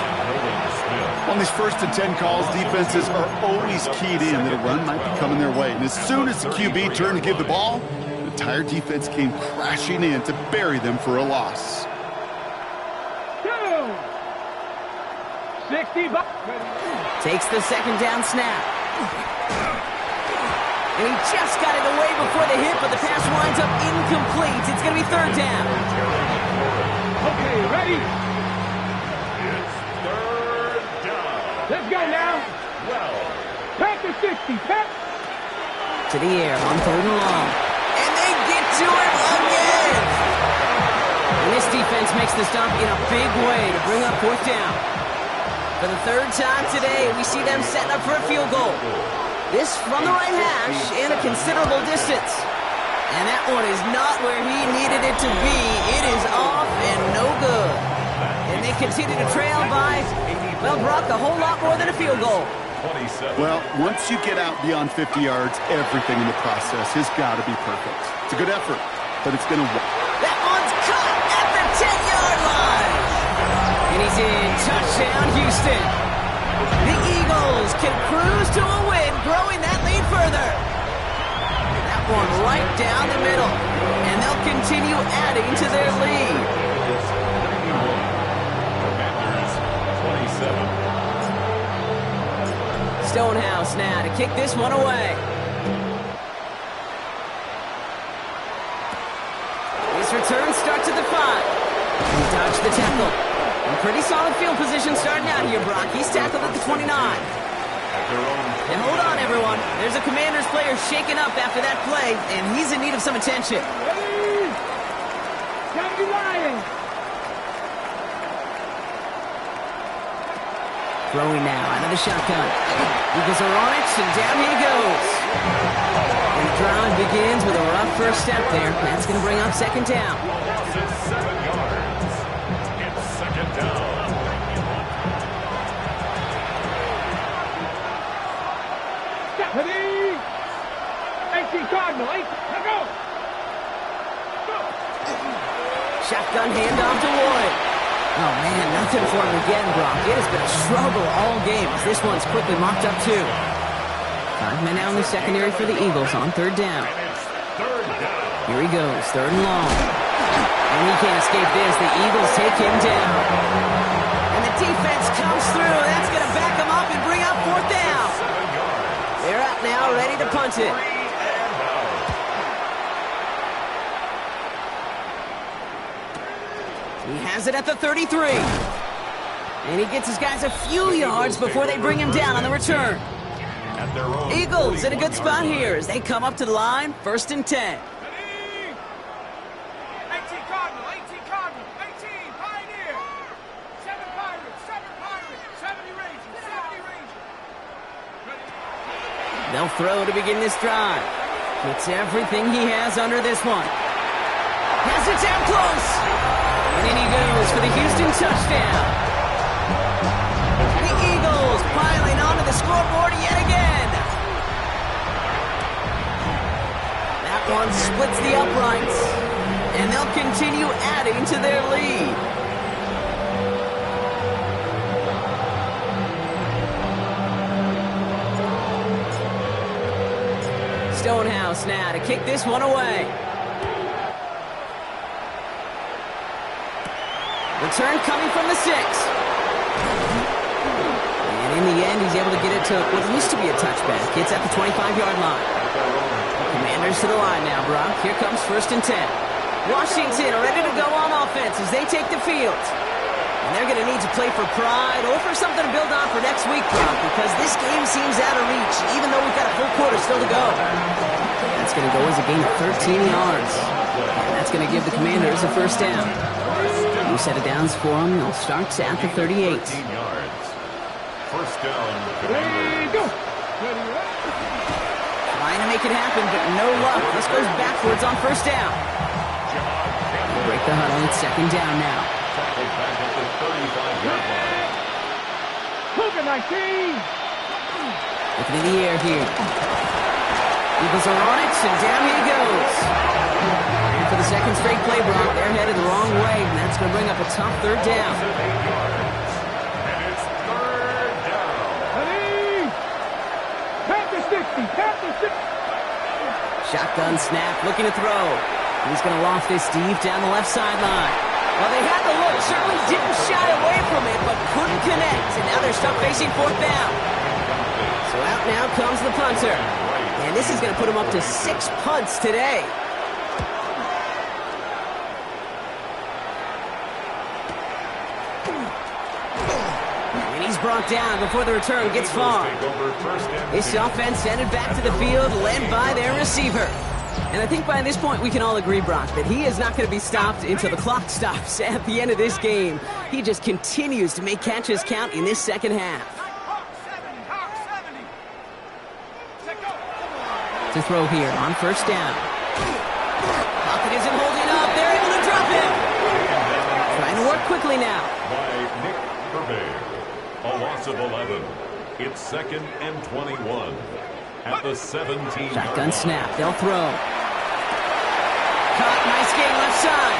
On these 1st and 10 calls, defenses are always keyed in that a run might be coming their way. And as soon as the QB turned to give the ball, the entire defense came crashing in to bury them for a loss. 60. Takes the second down snap. And he just got it away before the hit, but the pass winds up incomplete. It's going to be 3rd down. Okay, ready? It's 3rd down. Let's go now. Well, Pack the 60. Pack. To the air on 3rd and long. And they get to him again. And this defense makes the stop in a big way to bring up 4th down. For the 3rd time today, we see them setting up for a field goal. This from the right hash in a considerable distance. And that one is not where he needed it to be. It is off and no good. And they continue to trail by, well, Brock, a whole lot more than a field goal. 27. Well, once you get out beyond 50 yards, everything in the process has got to be perfect. It's a good effort, but it's going to work. That one's caught at the 10-yard line. And he's in. Touchdown, Houston. The Eagles can cruise to a win, growing that lead further. That one right down the middle. And they'll continue adding to their lead. Commanders 27. Stonehouse now to kick this one away. His return starts at the 5. He dodged the tackle. And pretty solid field position starting out here, Brock. He's tackled at the 29. And hold on, everyone. There's a Commanders player shaken up after that play, and he's in need of some attention. Ready? Gotta be lying. Throwing now out of the shotgun. Eagles are on it, and down he goes. And the drive begins with a rough first step there. That's going to bring up 2nd down. Loss of 7 yards. It's 2nd down. Ready? 18 Cardinal. 8. Let's go. Shotgun handoff to Wood. Oh, man, nothing for him again, Brock. It has been a struggle all game as this one's quickly marked up, too. 5 men out in the secondary for the Eagles on 3rd down. And it's 3rd down. Here he goes, 3rd and long. And he can't escape this. The Eagles take him down. And the defense comes through. That's going to back him up and bring up 4th down. 7 yards. They're out now, ready to punt it. 3 and out. He has it at the 33. And he gets his guys a few yards before they bring him down on the return. At their own Eagles in a good 41-yard spot line. here as they come up to the line, 1st and 10. Ready? 18 Cardinal. 18 Cardinal. 18 Pioneer. 7 Pirates. 7 Pirates. 70 Rangers. 70 Rangers. Ready? They'll throw to begin this drive. Puts everything he has under this one. Has it down close. And in he goes for the Houston touchdown. The Eagles piling onto the scoreboard yet again. That one splits the uprights. And they'll continue adding to their lead. Stonehouse now to kick this one away. Return coming from the 6. And in the end, he's able to get it to what used to be a touchback. It's at the 25-yard line. Commanders to the line now, Brock. Here comes 1st and 10. Washington ready to go on offense as they take the field. And they're going to need to play for pride or for something to build on for next week, Brock, because this game seems out of reach, even though we've got a full quarter still to go. That's going to go as a gain of 13 yards. And that's going to give the Commanders a 1st down. New set of downs for them. They'll start at the 38. 13 yards. 1st down, Commanders. Trying to make it happen, but no luck. This goes backwards on 1st down. Break the huddle. It's 2nd down now. Tackled back at the 35-yard line. Cougar 19. Looking in the air here. Eagles are on it, and down he goes. And for the 2nd straight play, Brock, they're headed the wrong way, and that's going to bring up a tough 3rd down. 8 yards. And it's 3rd down. Panther 60. Panther 60. Shotgun snap, looking to throw. He's going to loft this deep down the left sideline. Well, they had the look, certainly didn't shy away from it, but couldn't connect, and now they're stuck facing 4th down. So out now comes the punter. And this is going to put him up to 6 punts today. And he's brought down before the return gets far. This offense headed back to the field, led by their receiver. And I think by this point we can all agree, Brock, that he is not going to be stopped until the clock stops at the end of this game. He just continues to make catches count in this 2nd half. To throw here on 1st down. Pocket isn't holding up. They're able to drop him. Trying to work quickly now. By Nick Purveyor. A loss of 11. It's 2nd and 21. At the 17-yard Shotgun snap. They'll throw. Caught. Nice game left side.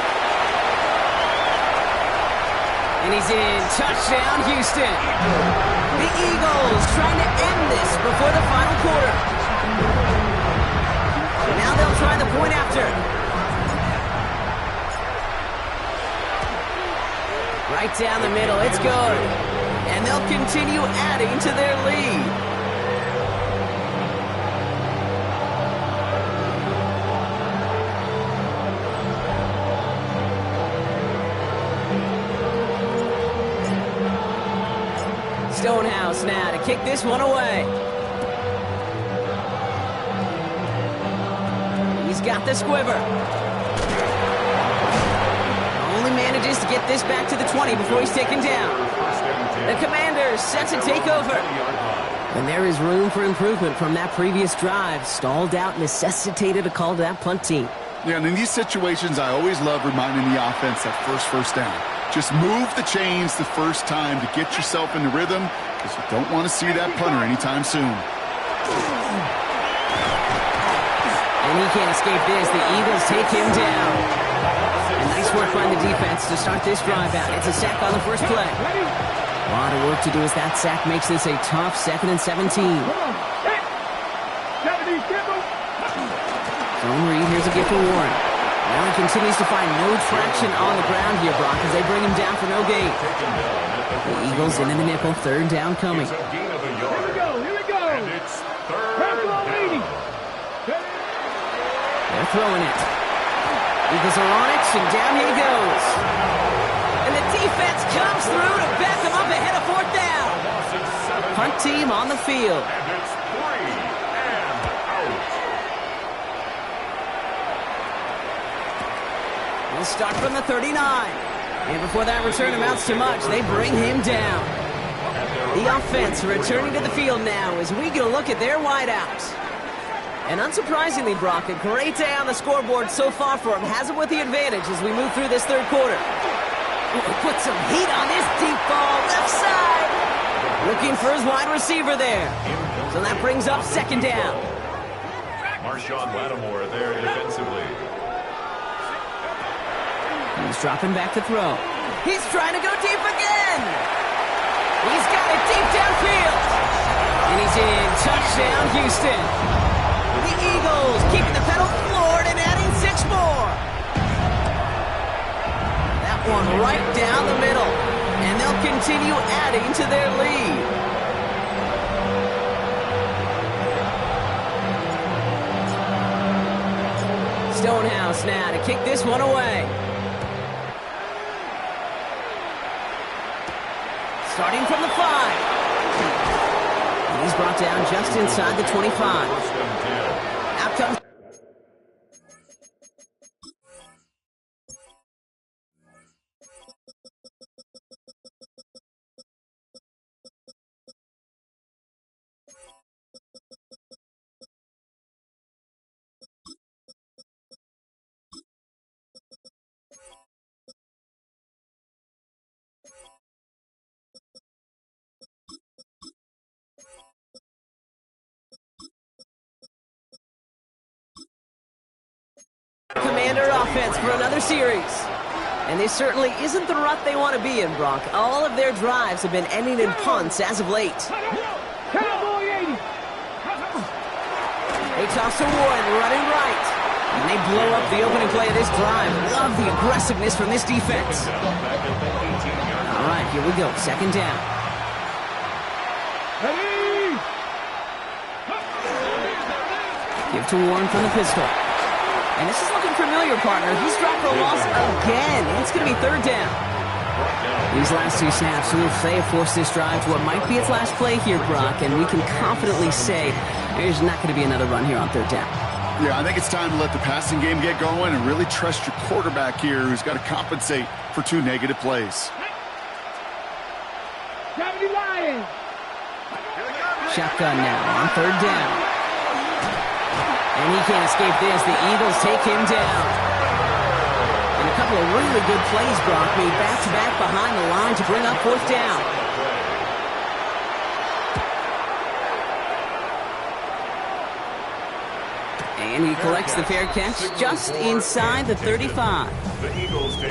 And he's in. Touchdown, Houston. The Eagles trying to end this before the final quarter. Now they'll try the point after. Right down the middle. It's good. And they'll continue adding to their lead. Stonehouse now to kick this one away. He's got the squiver. Only manages to get this back to the 20 before he's taken down. The Commanders set to take over. And there is room for improvement from that previous drive. Stalled out, necessitated a call to that punt team. Yeah, and in these situations, I always love reminding the offense that 1st down. Just move the chains the first time to get yourself in the rhythm, because you don't want to see that punter anytime soon. And he can't escape this. The Eagles take him down. And nice work by the defense to start this drive out. It's a sack on the first play. A lot of work to do as that sack makes this a tough 2nd and 17. Zone read. Here's a gift for Warren. Now he continues to find no traction on the ground here, Brock, as they bring him down for no gain. The Eagles into the nickel. 3rd down coming. It's a gain of a yard. Here we go. And it's 3rd down. They're throwing it. Eagles are on it, and down he goes. And the defense comes through to back them up ahead of 4th down. Punt team on the field. And it's 3 and out. We'll start from the 39. And before that return amounts to much, they bring him down. The offense returning to the field now as we get a look at their wideouts. And unsurprisingly, Brock, a great day on the scoreboard so far for him. Has him with the advantage as we move through this 3rd quarter. Put some heat on this deep ball, left side. Looking for his wide receiver there. So that brings up 2nd down. Marshawn Lattimore there defensively. He's dropping back to throw. He's trying to go deep again. He's got it deep downfield. And he's in. Touchdown, Houston. The Eagles keeping the pedal floored and adding 6 more. That one right down the middle. And they'll continue adding to their lead. Stonehouse now to kick this one away. Starting from the 5. And he's brought down just inside the 25. Out comes... Commander offense for another series. And this certainly isn't the rut they want to be in, Brock. All of their drives have been ending in punts as of late. Cowboy 80. They toss to Warren, running right. And they blow up the opening play of this drive. Love the aggressiveness from this defense. All right, here we go. Second down. Give to Warren from the pistol. And this is looking familiar, partner. He's dropped for a loss again. It's going to be third down. These last 2 snaps, they have forced this drive to what might be its last play here, Brock, and we can confidently say there's not going to be another run here on third down. Yeah, I think it's time to let the passing game get going and really trust your quarterback here, who's got to compensate for 2 negative plays. Shotgun now on third down. And he can't escape this. The Eagles take him down. And a couple of really good plays, Brock, made back-to-back behind the line to bring up fourth down. And he collects the fair catch just inside the 35.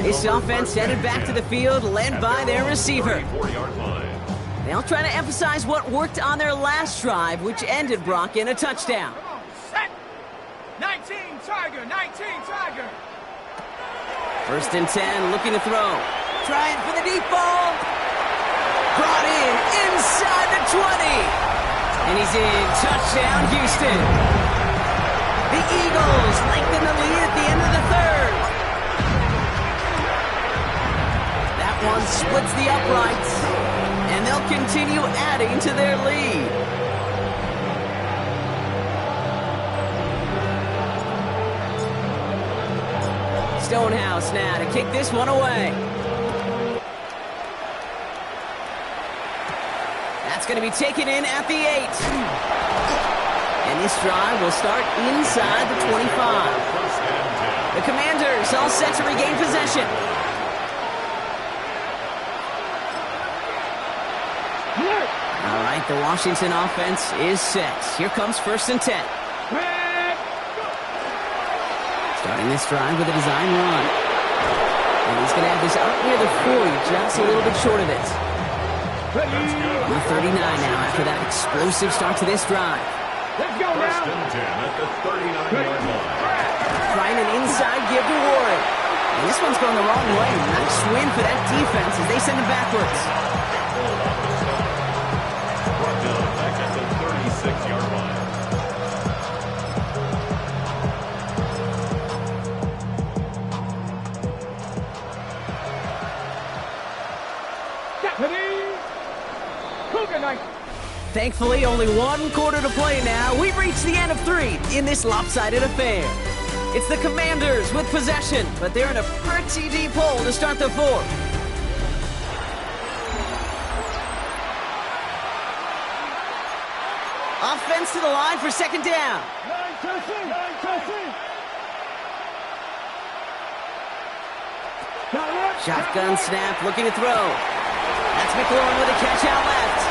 This offense headed back to the field, led by their receiver. They'll try to emphasize what worked on their last drive, which ended, Brock, in a touchdown. 19 Tiger, 19 Tiger. First and 10, looking to throw. Trying for the deep ball. Brought in inside the 20. And he's in. Touchdown, Houston. The Eagles lengthen the lead at the end of the third. That one splits the uprights. And they'll continue adding to their lead. Stonehouse now to kick this one away. That's going to be taken in at the 8. And this drive will start inside the 25. The Commanders all set to regain possession. All right, the Washington offense is set. Here comes first and 10. Starting this drive with a design run. And he's going to have this out near the 40, just a little bit short of it. On the 39 now after that explosive start to this drive. Let's go now. First and 10 at the 39-yard line. Trying an inside give to Warren. And this one's going the wrong way. Nice win for that defense as they send it backwards. Brought down back at the 36-yard line. Thankfully, only 1 quarter to play now. We've reached the end of 3 in this lopsided affair. It's the Commanders with possession, but they're in a pretty deep hole to start the 4th. Offense to the line for second down. Shotgun snap, looking to throw. That's McLaurin with a catch out left.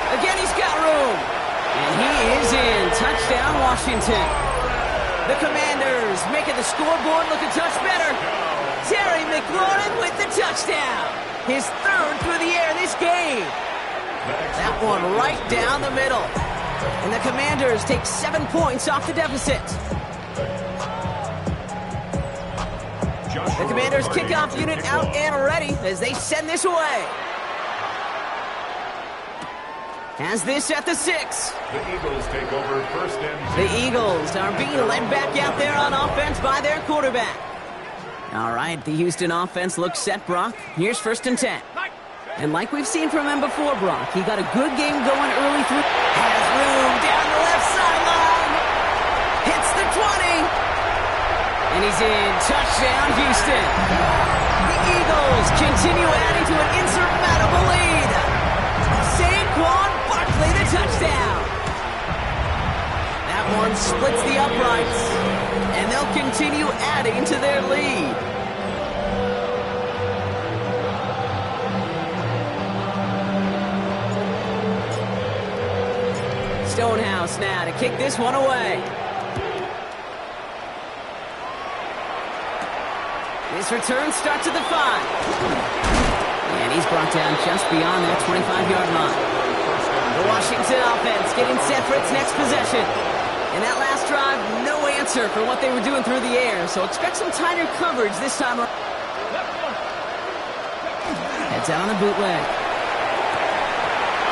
Again, he's got room. And he is in. Touchdown, Washington. The Commanders making the scoreboard look a touch better. Terry McLaurin with the touchdown. His 3rd through the air this game. That one right down the middle. And the Commanders take 7 points off the deficit. The Commanders kickoff unit out and ready as they send this away. Has this at the 6. The Eagles take over first and 10. The Eagles are being led back out there on offense by their quarterback. All right, the Houston offense looks set, Brock. Here's first and 10. And like we've seen from him before, Brock, he got a good game going early through. Has room down the left sideline. Hits the 20. And he's in. Touchdown, Houston. The Eagles continue adding to an insurmountable lead. Saquon Barkley, the touchdown. That one splits the uprights, and they'll continue adding to their lead. Stonehouse now to kick this one away. This return starts at the 5. And he's brought down just beyond that 25-yard line. The Washington offense getting set for its next possession. And that last drive, no answer for what they were doing through the air, so expect some tighter coverage this time around. Heads out on the bootleg.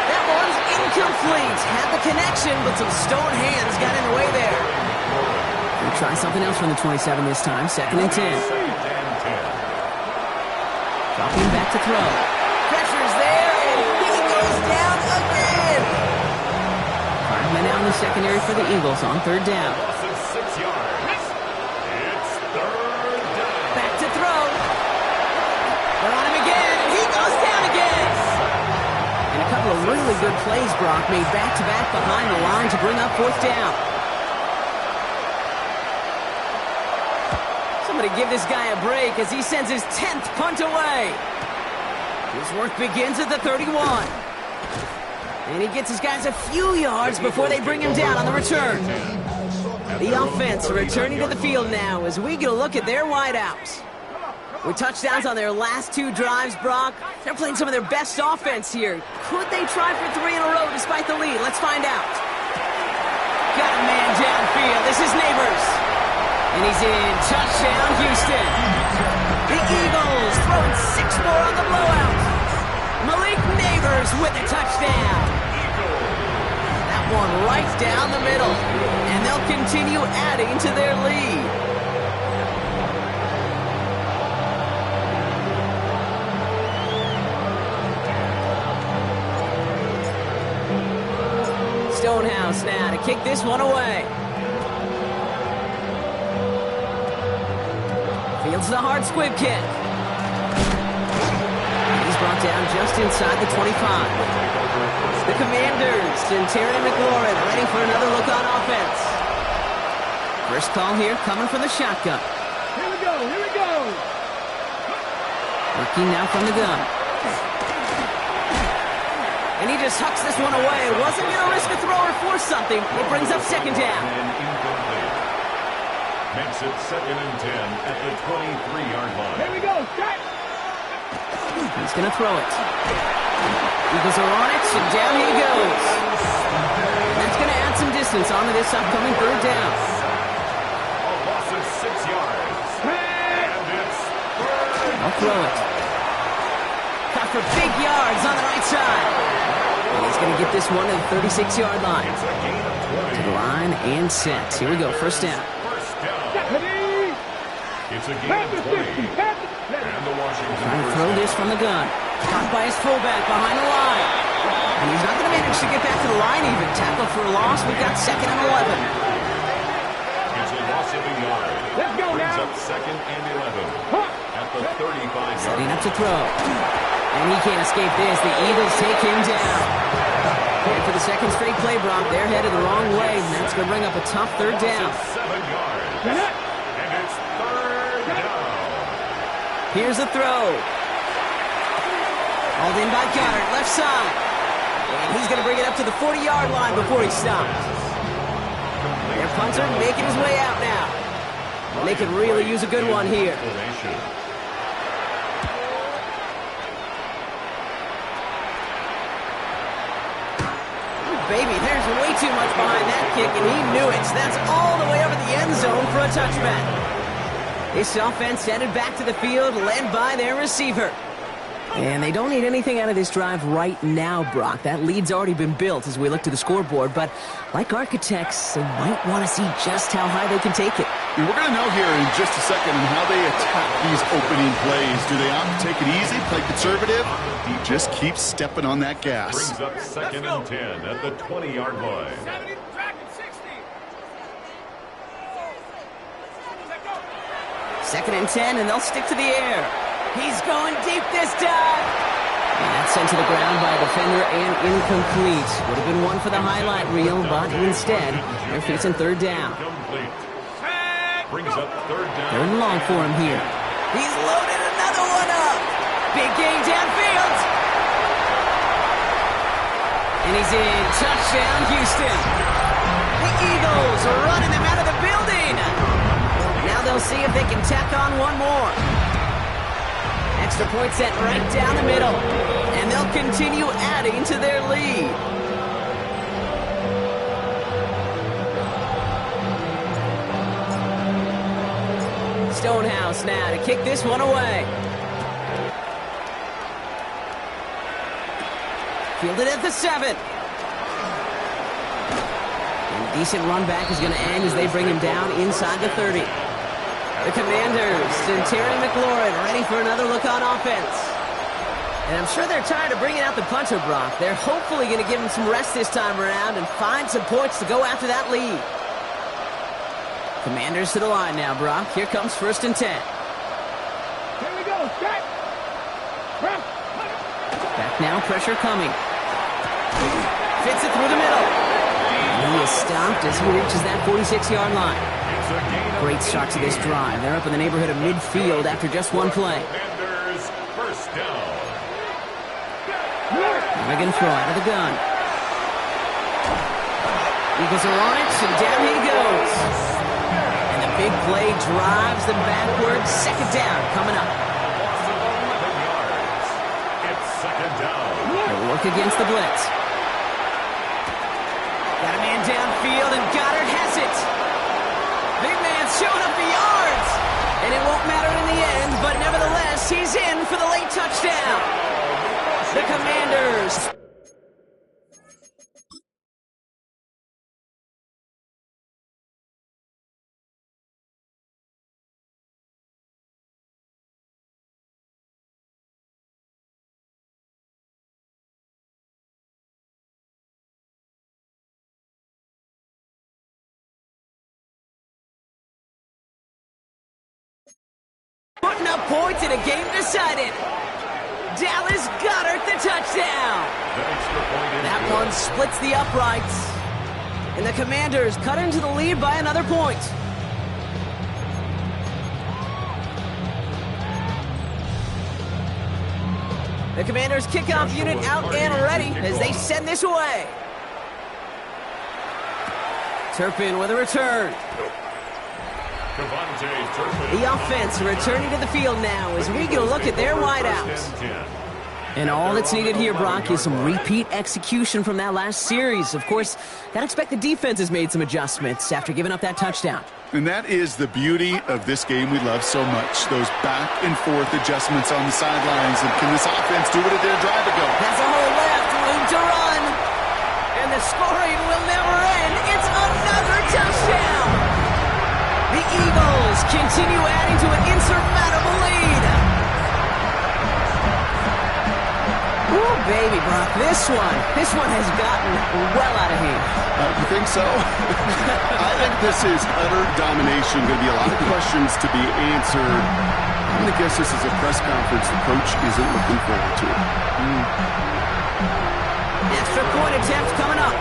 That one's incomplete. Had the connection, but some stone hands got in the way there. We'll try something else from the 27 this time. Second and 10. Dropping back to throw. Pressure's there, and he goes down again. 5 men out in the secondary for the Eagles on third down. Loss of 6 yards. It's third down. Back to throw. They're on him again, and he goes down again. And a couple of really good plays, Brock, made back-to-back behind the line to bring up fourth down. Somebody give this guy a break as he sends his 10th punt away. His work begins at the 31. And he gets his guys a few yards before they bring him down on the return. The offense returning to the field now as we get a look at their wideouts. With touchdowns on their last 2 drives, Brock, they're playing some of their best offense here. Could they try for 3 in a row despite the lead? Let's find out. Got a man downfield. This is Neighbors. And he's in. Touchdown, Houston. The Eagles throwing 6 more on the blowout. Malik Neighbors with a touchdown. That one right down the middle. And they'll continue adding to their lead. Stonehouse now to kick this one away. Fields the hard squib kick. He's brought down just inside the 25. The Commanders and Terry McLaurin ready for another look on offense. First call here coming from the shotgun. Here we go, here we go. Working now from the gun. And he just hucks this one away. Wasn't going to risk a throw or force something. It brings up second down. Makes it second and 10 at the 23-yard line. Here we go, start. He's going to throw it. Eagles are on it, and down he goes. And that's going to add some distance onto this upcoming third down. A loss of 6 yards. And it's third. I'll throw it. Cut for big yards on the right side. And he's going to get this one to the 36-yard line. It's a gain of 20. To the line and set. Here we go, first down. First down. It's a gain of 20. And the Washington Trying to throw this from the gun. Caught by his fullback behind the line. And he's not going to manage to get back to the line even. Tackle for a loss. We've got second and 11. It's a loss of a yard. Let's go Brings now. up second and 11 at the 35-yard Setting line. up to throw. And he can't escape this. The Eagles take him down. And for the second straight play, Brock, they're headed the wrong way. And that's going to bring up a tough third down. 7 yards. And it's third down. Here's the throw. Hauled in by Goddard, left side. And he's going to bring it up to the 40-yard line before he stops. Their punter making his way out now. And they could really use a good one here. baby, there's way too much behind that kick, and he knew it. That's all the way over the end zone for a touchback. This offense headed back to the field, led by their receiver. And they don't need anything out of this drive right now, Brock. That lead's already been built as we look to the scoreboard. But like architects, they might want to see just how high they can take it. And we're going to know here in just a second how they attack these opening plays. Do they opt to take it easy, play conservative? He just keeps stepping on that gas. Brings up 2nd and 10 at the 20-yard line. 70, track and 60. Let go. 2nd and 10, and they'll stick to the air. He's going deep this time. And that's sent to the ground by a defender and incomplete. Would have been one for the highlight reel, but instead, they're facing 3rd down. Complete. Brings up 3rd down. 3rd and long for him here. He's loaded another one up. Big gain downfield. And he's in. Touchdown, Houston. The Eagles are running them out of the building. Now they'll see if they can tack on one more. Extra point set right down the middle. And they'll continue adding to their lead. Stonehouse now to kick this one away. Fielded at the 7. And decent run back is going to end as they bring him down inside the 30. The Commanders and Terry McLaurin ready for another look on offense. And I'm sure they're tired of bringing out the punter, Brock. They're hopefully going to give him some rest this time around and find some points to go after that lead. Commanders to the line now, Brock. Here comes 1st and 10. Here we go. Set. Back now, pressure coming. Fits it through the middle. And he is stopped as he reaches that 46-yard line. Great start to this drive. They're up in the neighborhood of midfield after just one play. Commanders 1st down. Again, throw out of the gun. Eagles are on it, and down he goes. And the big play drives them backwards. 2nd down coming up. Loss of 11 yards. It's 2nd down. They'll work against the blitz. Got a man downfield, and Goddard has it. Big man showing up the yards. And it won't matter in the end, but nevertheless, he's in for the late touchdown. The Commanders. Putting up points in a game decided. Dallas Goedert the touchdown. That one splits the uprights. And the Commanders cut into the lead by another point. The Commanders kickoff unit out and ready as they send this away. Turpin with a return. The offense returning to the field now as we get a look at their wideouts. And all that's needed here, Brock, is some repeat execution from that last series. Of course, gotta expect the defense has made some adjustments after giving up that touchdown. And that is the beauty of this game we love so much. Those back and forth adjustments on the sidelines. And can this offense do what it did a drive ago? Has a hole left, room to run. And the scoring will never end. It's another touchdown. The Eagles continue adding to an insurmountable lead. Ooh, baby, Brock, this one has gotten well out of hand. You think so? I think this is utter domination. Going to be a lot of questions to be answered. I'm going to guess this is a press conference the coach isn't looking forward to. Extra point attempt coming up.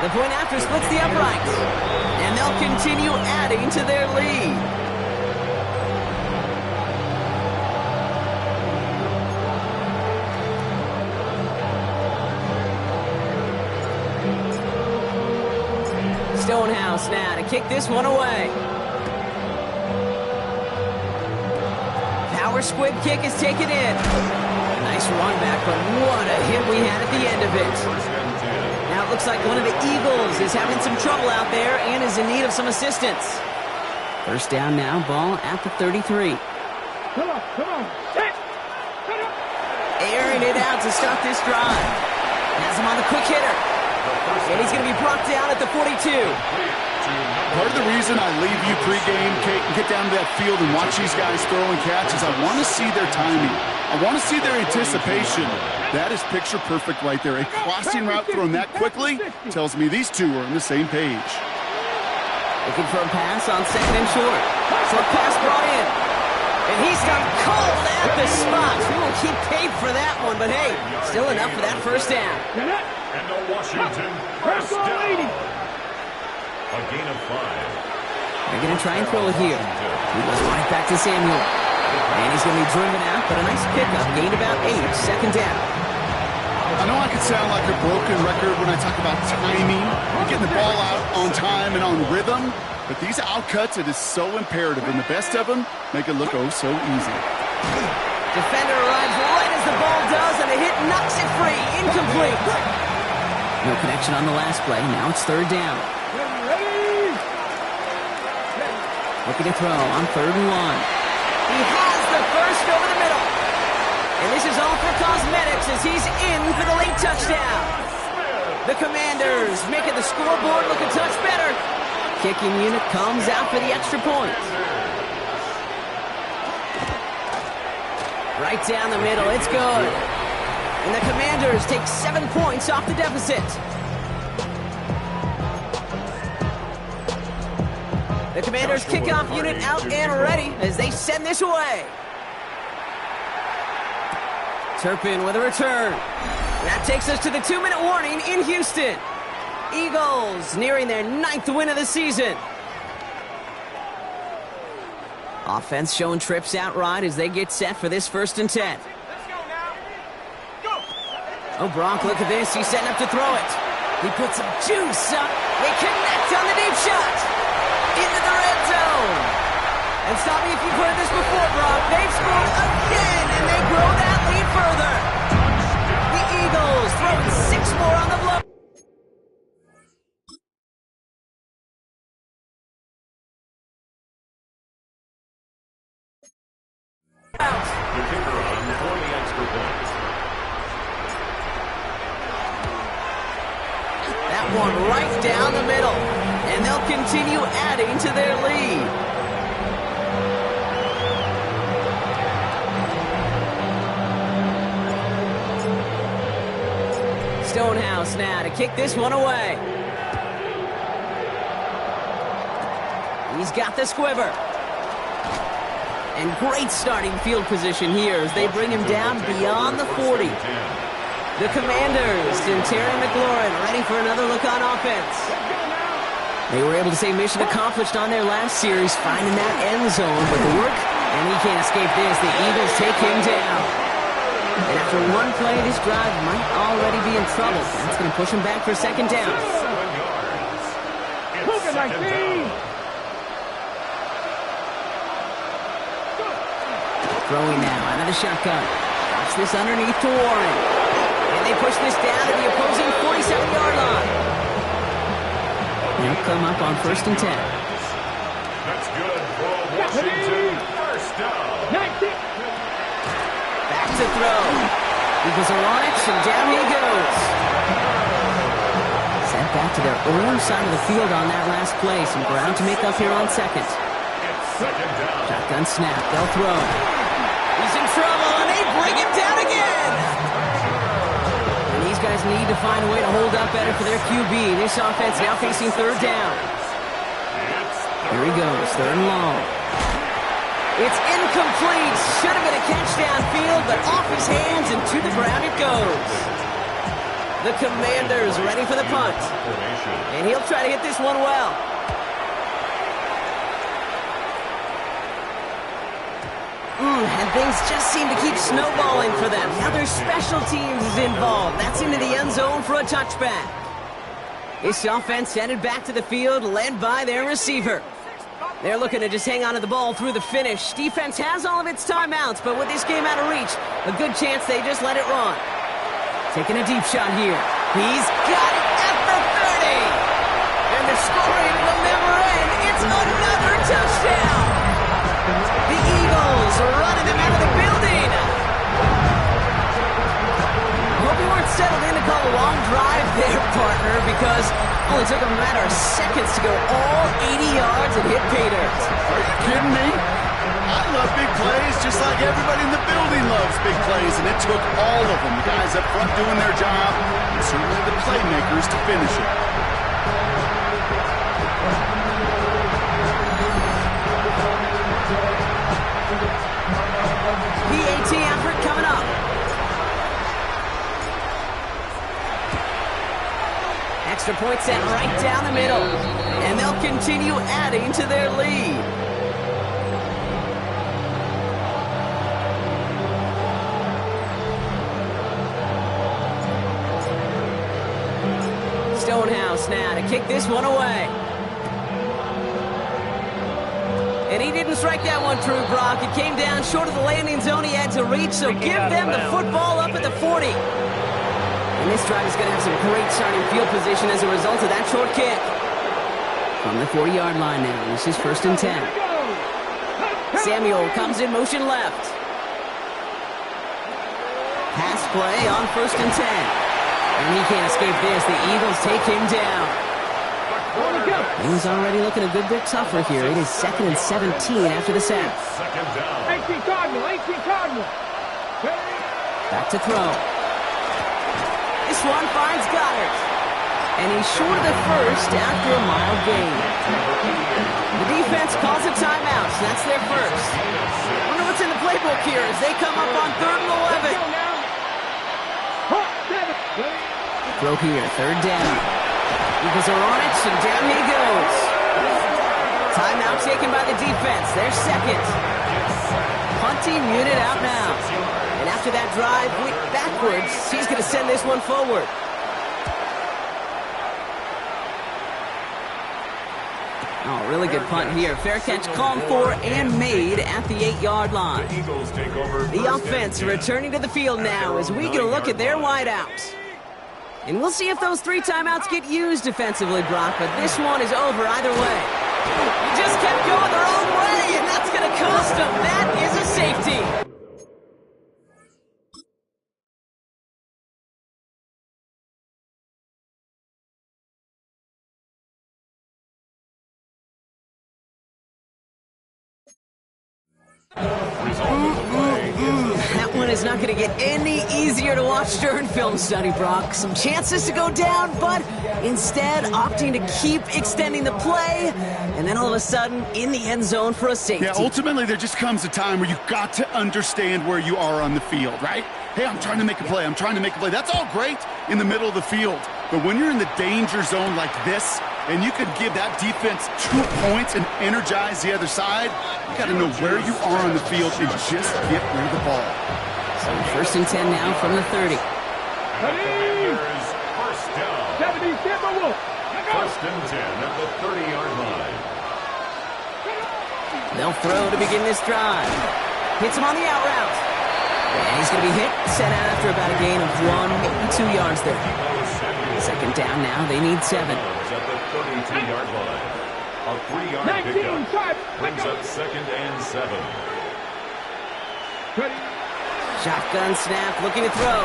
The point after splits the uprights. And they'll continue adding to their lead. Stonehouse now to kick this one away. Power squib kick is taken in. Nice run back, but what a hit we had at the end of it. Now it looks like one of the Eagles is having some trouble out there and is in need of some assistance. First down now, ball at the 33. Come on. Airing it out to start this drive. Has him on the quick hitter. And he's going to be brought down at the 42. Part of the reason I leave you pregame, Kate, and get down to that field and watch these guys throw and catch is I want to see their timing. I want to see their anticipation. That is picture perfect right there. A crossing route thrown that quickly tells me these two are on the same page. Looking for a pass on second and short. Short pass brought in. And he's done cold at the spot. We will keep paid for that one, but hey, still enough for that first down. And the Washington first down. A gain of 5. They're going to try and throw it here. He goes right back to Samuel. And he's going to be driven out, but a nice pickup. Gained about 8. Second down. I know I could sound like a broken record when I talk about timing, getting the ball out on time and on rhythm, but these outcuts, it is so imperative, and the best of them make it look oh so easy. Defender arrives right as the ball does, and a hit knocks it free. Incomplete. No connection on the last play. Now it's third down. Looking to throw on 3rd and 1. He has the first over the middle. And this is all for cosmetics as he's in for the late touchdown. The Commanders making the scoreboard look a touch better. Kicking unit comes out for the extra point. Right down the middle, it's good. And the Commanders take 7 points off the deficit. The Commanders kickoff unit out and ready as they send this away. Turpin with a return. That takes us to the 2-minute warning in Houston. Eagles nearing their 9th win of the season. Offense showing trips out right as they get set for this 1st and 10. Let's go now. Go. Oh, Bronk, look at this. He's setting up to throw it. He puts some juice up. They connect on the deep shot. Into the red zone. And stop me if you've heard this before, Brock. They've scored again, and they grow that lead further. The Eagles throwing 6 more on the blow. The kicker on for the extra point. That one right down the middle. And they'll continue adding to their lead. Stonehouse now to kick this one away. He's got the squiver. And great starting field position here as they bring him down beyond the 40. The Commanders and Terry McLaurin ready for another look on offense. They were able to say mission accomplished on their last series, finding that end zone, but the work, and he can't escape this. The Eagles take him down. And after one play, this drive might already be in trouble. That's going to push him back for 2nd down. 7 yards. It's 2nd down. Throwing now out of the shotgun. Watch this underneath to Warren. And they push this down to the opposing 47-yard line. They'll come up on 1st and 10. That's good for Washington. First down. Back to throw. Eagles are on it, and down he goes. Sent back to their own side of the field on that last play. Some ground to make up here on 2nd. It's 2nd down. Shotgun snap. They'll throw. He's in trouble, and they bring him down again. And these guys need to find a way to hold up better for their QB. This offense now facing 3rd down. Here he goes, 3rd and long. It's incomplete. Should have been a catch downfield, but off his hands and to the ground it goes. The Commanders ready for the punt. And he'll try to hit this one well. And things just seem to keep snowballing for them. Now their special teams is involved. That's into the end zone for a touchback. This offense headed back to the field, led by their receiver. They're looking to just hang on to the ball through the finish. Defense has all of its timeouts, but with this game out of reach, a good chance they just let it run. Taking a deep shot here. He's got it at the 30. And the scoring will never end. It's another touchdown. The Eagles are running them out of the building. I hope you weren't settled in to call a long drive there, partner, because it only took a matter of seconds to go all 80 yards and hit pay dirt. Are you kidding me? I love big plays just like everybody in the building loves big plays, and it took all of them, the guys up front doing their job, and certainly the playmakers to finish it. PAT effort coming up. Extra point set right down the middle, and they'll continue adding to their lead. Stonehouse now to kick this one away. And he didn't strike that one true, Brock. It came down short of the landing zone he had to reach, so give them the football up at the 40. And this drive is going to have some great starting field position as a result of that short kick. From the 40-yard line now, this is 1st and 10. Samuel comes in motion left. Pass play on 1st and 10. And he can't escape this. The Eagles take him down. He's already looking a good bit tougher here. It is 2nd and 17 after the sack. 18 Cardinal, 18 Cardinal. Back to throw. This one finds Goddard. And he's short of the first after a mild gain. The defense calls a timeout, so that's their first. Wonder what's in the playbook here as they come up on 3rd and 11. Throw here, 3rd down. Eagles are on it, and down he goes. Timeout taken by the defense. Their second. Punting unit out now. And after that drive went backwards, he's going to send this one forward. Oh, really good punt here. Fair catch called for and made at the 8-yard line. The offense returning to the field now as we get a look at their wideouts. And we'll see if those 3 timeouts get used defensively, Brock, but this one is over either way. He just kept going the wrong way, and that's going to cost him. That is a safety. That one is not going to get any easier to watch during film study, Brock. Some chances to go down, but instead opting to keep extending the play, and then all of a sudden in the end zone for a safety. Yeah, ultimately there just comes a time where you've got to understand where you are on the field, right? Hey, I'm trying to make a play. I'm trying to make a play. That's all great in the middle of the field. But when you're in the danger zone like this, and you can give that defense 2 points and energize the other side, you got to know where you are on the field and just get rid of the ball. So 1st and 10 now from the 30. First down. 1st and 10 at the 30-yard line. They'll throw to begin this drive. Hits him on the out route. And he's going to be hit, set out after about a gain of 1, maybe 2 yards there. 2nd down now, they need 7. At the 32-yard line. A 3-yard pickup brings up 2nd and 7. Shotgun snap, looking to throw.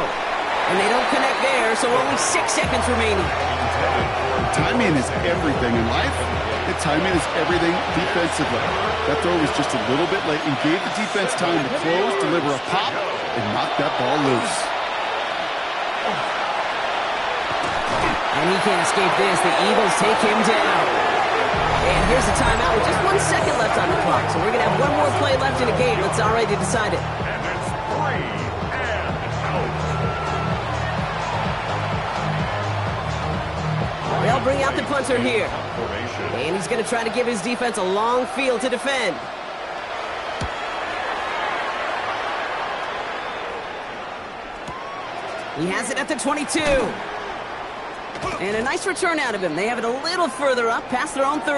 And they don't connect there, so only 6 seconds remaining. Timing is everything in life. And timing is everything defensively. That throw was just a little bit late and gave the defense time to close, deliver a pop, and knock that ball loose. And he can't escape this. The Eagles take him down. And here's the timeout with just 1 second left on the clock. So we're going to have one more play left in the game that's already decided. And it's 3 and out. They'll bring out the punter here. And he's going to try to give his defense a long field to defend. He has it at the 22. And a nice return out of him. They have it a little further up past their own 30.